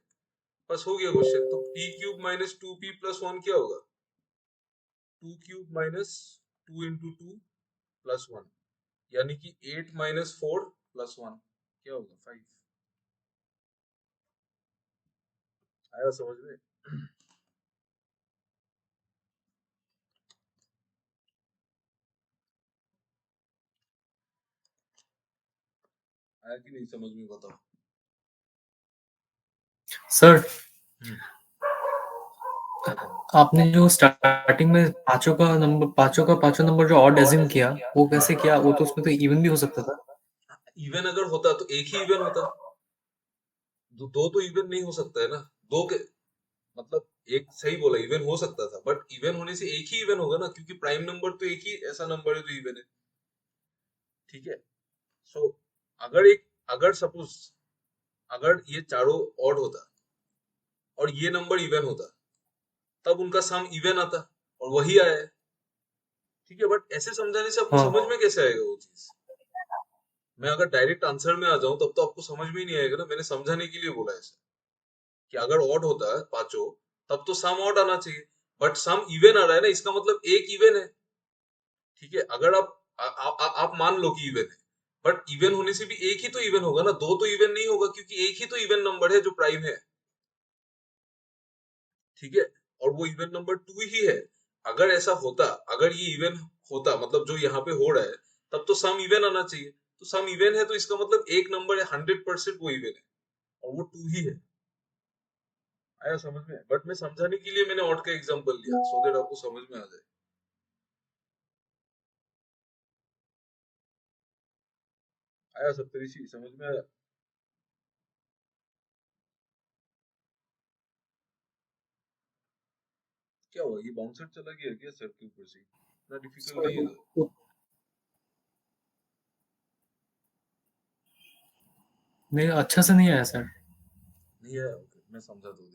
बस हो गया क्वेश्चन। तो P cube minus 2p plus 1 क्या होगा? 2 क्यूब माइनस 2 इंटू 2 प्लस 1, यानी कि 8 माइनस 4 प्लस 1 क्या होगा? 5। आया समझ में? आया कि नहीं समझ में? बताओ। सर हम्म, आपने जो स्टार्टिंग में पांचों का पांचों नंबर जो ऑड एज्यूम किया, वो कैसे किया? वो तो उसमें तो इवन भी हो सकता था। इवन अगर होता तो एक ही इवन होता। दो तो इवन नहीं हो सकता है ना। दो के मतलब, एक सही बोला, इवन हो सकता था, बट इवन होने से एक ही इवन होगा ना, क्योंकि प्राइम नंबर तो एक ही ऐसा नंबर है जो इवन है। ठीक है। सो अगर सपोज अगर ये चारों ऑड होता और ये नंबर इवन होता, तब उनका सम इवन आता, और वही आया है। ठीक है, बट ऐसे समझाने से आपको समझ हाँ में कैसे आएगा वो चीज? मैं अगर डायरेक्ट आंसर में आ जाऊं तब तो आपको समझ में ही नहीं आएगा ना। मैंने समझाने के लिए बोला ऐसा, कि अगर ऑड होता है पांचों, तब तो सम ऑड आना चाहिए, बट सम इवन आ रहा है ना, इसका मतलब एक इवन है। ठीक है, अगर आप मान लो कि इवन है, बट इवन होने से भी एक ही तो इवन होगा ना, दो तो इवन नहीं होगा, क्योंकि एक ही तो इवन नंबर है जो प्राइम है। ठीक है, और वो इवन नंबर 2 ही है। अगर ऐसा होता, अगर ये इवन होता, मतलब जो यहाँ पे हो रहा है, तब तो सम इवन आना चाहिए। तो सम इवन है, तो इसका मतलब एक नंबर है 100% वो इवन है, और वो 2 ही है। आया समझ में? बट मैं समझाने के लिए मैंने ऑड का एग्जांपल लिया, सो दैट आपको समझ में आ जाए। आया सप्तऋषि? समझ में आया? क्या हुआ, ये बाउंसर चला गया क्या सर के ऊपर से? इतना डिफिकल्ट नहीं है तो। नहीं, अच्छा से नहीं आया सर। नहीं आया? ओके, मैं समझा दो।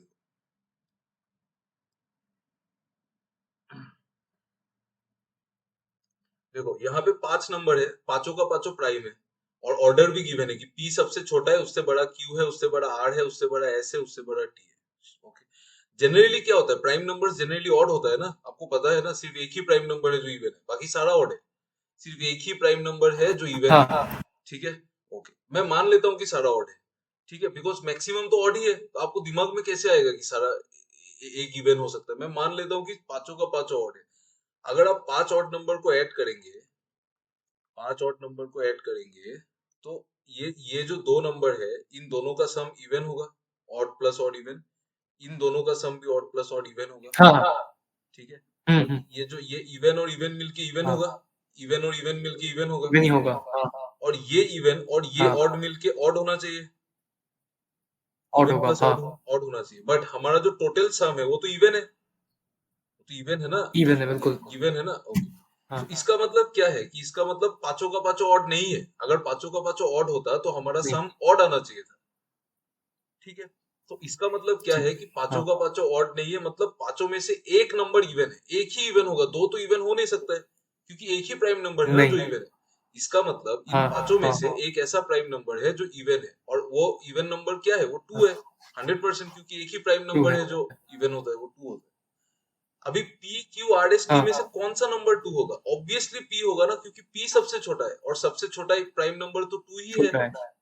देखो यहाँ पे 5 नंबर है, पांचों का पांचों प्राइम है, और ऑर्डर भी गिवन है कि पी सबसे छोटा है, उससे बड़ा क्यू है, उससे बड़ा आर है, उससे बड़ा एस है, उससे बड़ा टी है। ओके। जनरली क्या होता है, प्राइम नंबर जनरली ऑड होता है ना, आपको पता है ना। सिर्फ एक ही प्राइम नंबर है जो इवन है, बाकी सारा ऑड है। सिर्फ एक ही प्राइम नंबर है जो इवन है। हाँ ठीक है। ओके, मैं मान लेता हूँ कि सारा ऑड है। ठीक है, बिकॉज मैक्सिमम तो ऑड ही है, तो आपको दिमाग में कैसे आएगा कि सारा एक इवन हो सकता है? मैं मान लेता हूँ कि पांचों का पांचों ऑड है। अगर आप 5 ऑड नंबर को ऐड करेंगे, 5 ऑड नंबर को ऐड करेंगे, तो ये जो दो नंबर है, इन दोनों का सम इवन होगा। ऑड प्लस ऑड इवन, इन दोनों का सम भी ऑड प्लस ऑड इवन होगा। हाँ ठीक है, और हम्म। ये इवन और इवन मिलके इवन हाँ, होगा। इवन और इवन मिलके इवन होगा। इवन ही होगा। हाँ और ये इवन और ये हाँ, ऑड मिलके ऑड होना चाहिए। ऑड इवन होगा। प्लस हाँ, ऑड होना चाहिए, बट हमारा जो टोटल सम है वो तो इवन है, वो तो इवन है ना। इवन है बिल्कुल। इवन है ना। ओके। तो हाँ, इसका मतलब क्या है, कि इसका मतलब पांचों का पांचों ऑड नहीं है। अगर पांचों का पांचों ऑड होता तो हमारा नहीं, सम ऑड आना चाहिए था। ठीक है, तो इसका मतलब क्या ठीक। है, कि पांचों हाँ, का पांचों ऑड नहीं है, मतलब पांचों में से एक नंबर इवन है। एक ही इवन होगा, दो तो इवन हो नहीं सकता है, क्योंकि एक ही प्राइम नंबर है ना जो नहीं। इवन है। इसका मतलब इन हाँ पांचों में हाँ से एक ऐसा प्राइम नंबर है जो इवन है, और वो इवन नंबर क्या है? वो 2 है 100%, क्योंकि एक ही प्राइम 2 नंबर है। है जो इवन होता है, वो 2 होता है। अभी P Q R S T हाँ में से कौन सा नंबर 2 होगा? ऑब्वियसली पी होगा ना, क्योंकि पी सबसे छोटा है और सबसे छोटा एक प्राइम नंबर तो 2 ही है। छोटा है।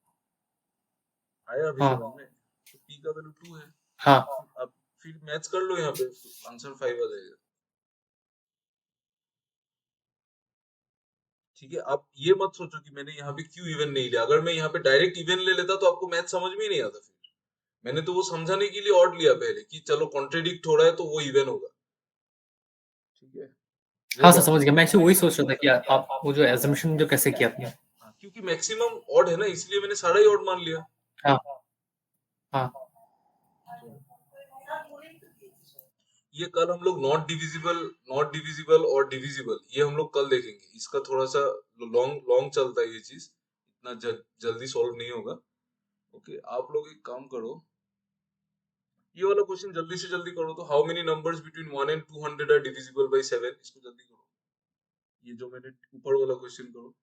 आया अभी हाँ समझ में? तो पी का वैल्यू 2 है। हाँ अब फिर मैच कर लो, यहाँ पे आंसर 5 आ जाएगा। ठीक है, आप ये मत सोचो कि मैंने यहाँ पे क्यों इवन नहीं लिया। अगर मैं यहाँ पे डायरेक्ट इवन ले लेता तो आपको मैथ समझ में ही नहीं आता। फिर मैंने तो वो समझाने के लिए ऑड लिया पहले कि चलो कॉन्ट्रेडिक्ट हो रहा है तो वो इवन होगा। ठीक है, वो हाँ सर, बात समझ है। गया। मैं एक्चुअली वही सोच रहा था कि आप वो जो एजम्पशन जो कैसे किया आपने। हाँ, क्योंकि मैक्सिमम ऑड है ना, इसलिए मैंने सारा ही ऑड मान लिया। हाँ हाँ ये कल हम लोग नॉट डिविजिबल और डिविजिबल, ये हम लोग कल देखेंगे। इसका थोड़ा सा लॉन्ग लॉन्ग चलता है ये चीज, इतना जल्दी सॉल्व नहीं होगा। ओके, आप लोग एक काम करो, ये वाला क्वेश्चन जल्दी से जल्दी करो। तो how many numbers between 1 and 200 are divisible by 7? इसको जल्दी करो, ये जो मैंने ऊपर वाला क्वेश्चन करो।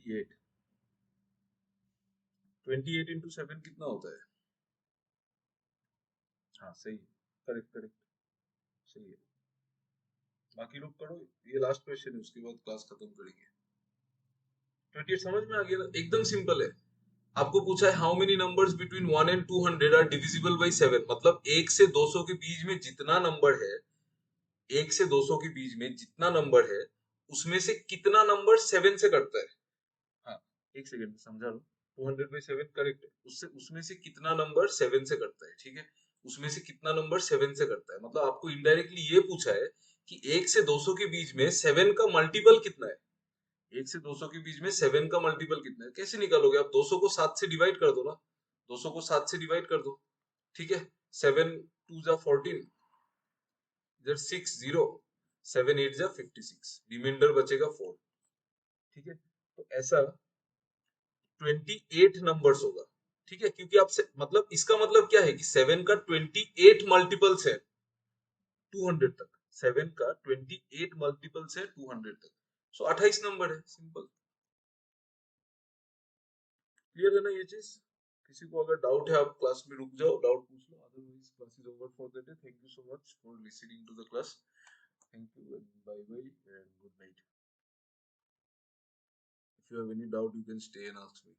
ये 28 into 7 कितना होता है? हाँ सही है, करेक्ट करेक्ट, सही है। बाकी लोग करो, ये लास्ट क्वेश्चन है, उसके बाद क्लास खत्म करेंगे। 28 समझ में आ गया ना? एकदम सिंपल है। आपको पूछा है how many numbers between 1 and 200 are divisible by 7, मतलब 1 से 200 के बीच में जितना नंबर है, 1 से 200 के बीच में जितना नंबर है, उसमें से कितना नंबर 7 से कटता है। हाँ, एक सेकंड समझा लो। 200 by 7 करेक्ट है, उससे उसमें से कितना नंबर 7 से कटता है। ठीक है, उसमें से कितना नंबर 7 से कटता है, मतलब आपको इनडायरेक्टली ये पूछा है कि 1 से 200 के बीच में 7 का मल्टीपल कितना है। 1 से 200 के बीच में 7 का मल्टीपल कितना है, कैसे निकालोगे आप? 200 को 7 से डिवाइड कर दो ना, 200 को 7 से डिवाइड कर दो। ठीक है, 7 2 जा 14, इधर 6 0, 7 8 जा 56, रिमाइंडर बचेगा 4। ठीक है, तो ऐसा 28 नंबर्स होगा। ठीक है, क्योंकि आप मतलब इसका मतलब क्या है कि 7 का 28 मल्टीपल्स है 200 तक। 7 का 28 मल्टीपल्स है 200 तक, सो 28 नंबर है। सिंपल, क्लियर है ना ये चीज? किसी को अगर डाउट है आप क्लास में रुक जाओ, डाउट पूछ लो, otherwise class is over for the day. Thank you so much for listening to the class. Thank you and bye bye and good night. If you have any doubt you can stay and ask me.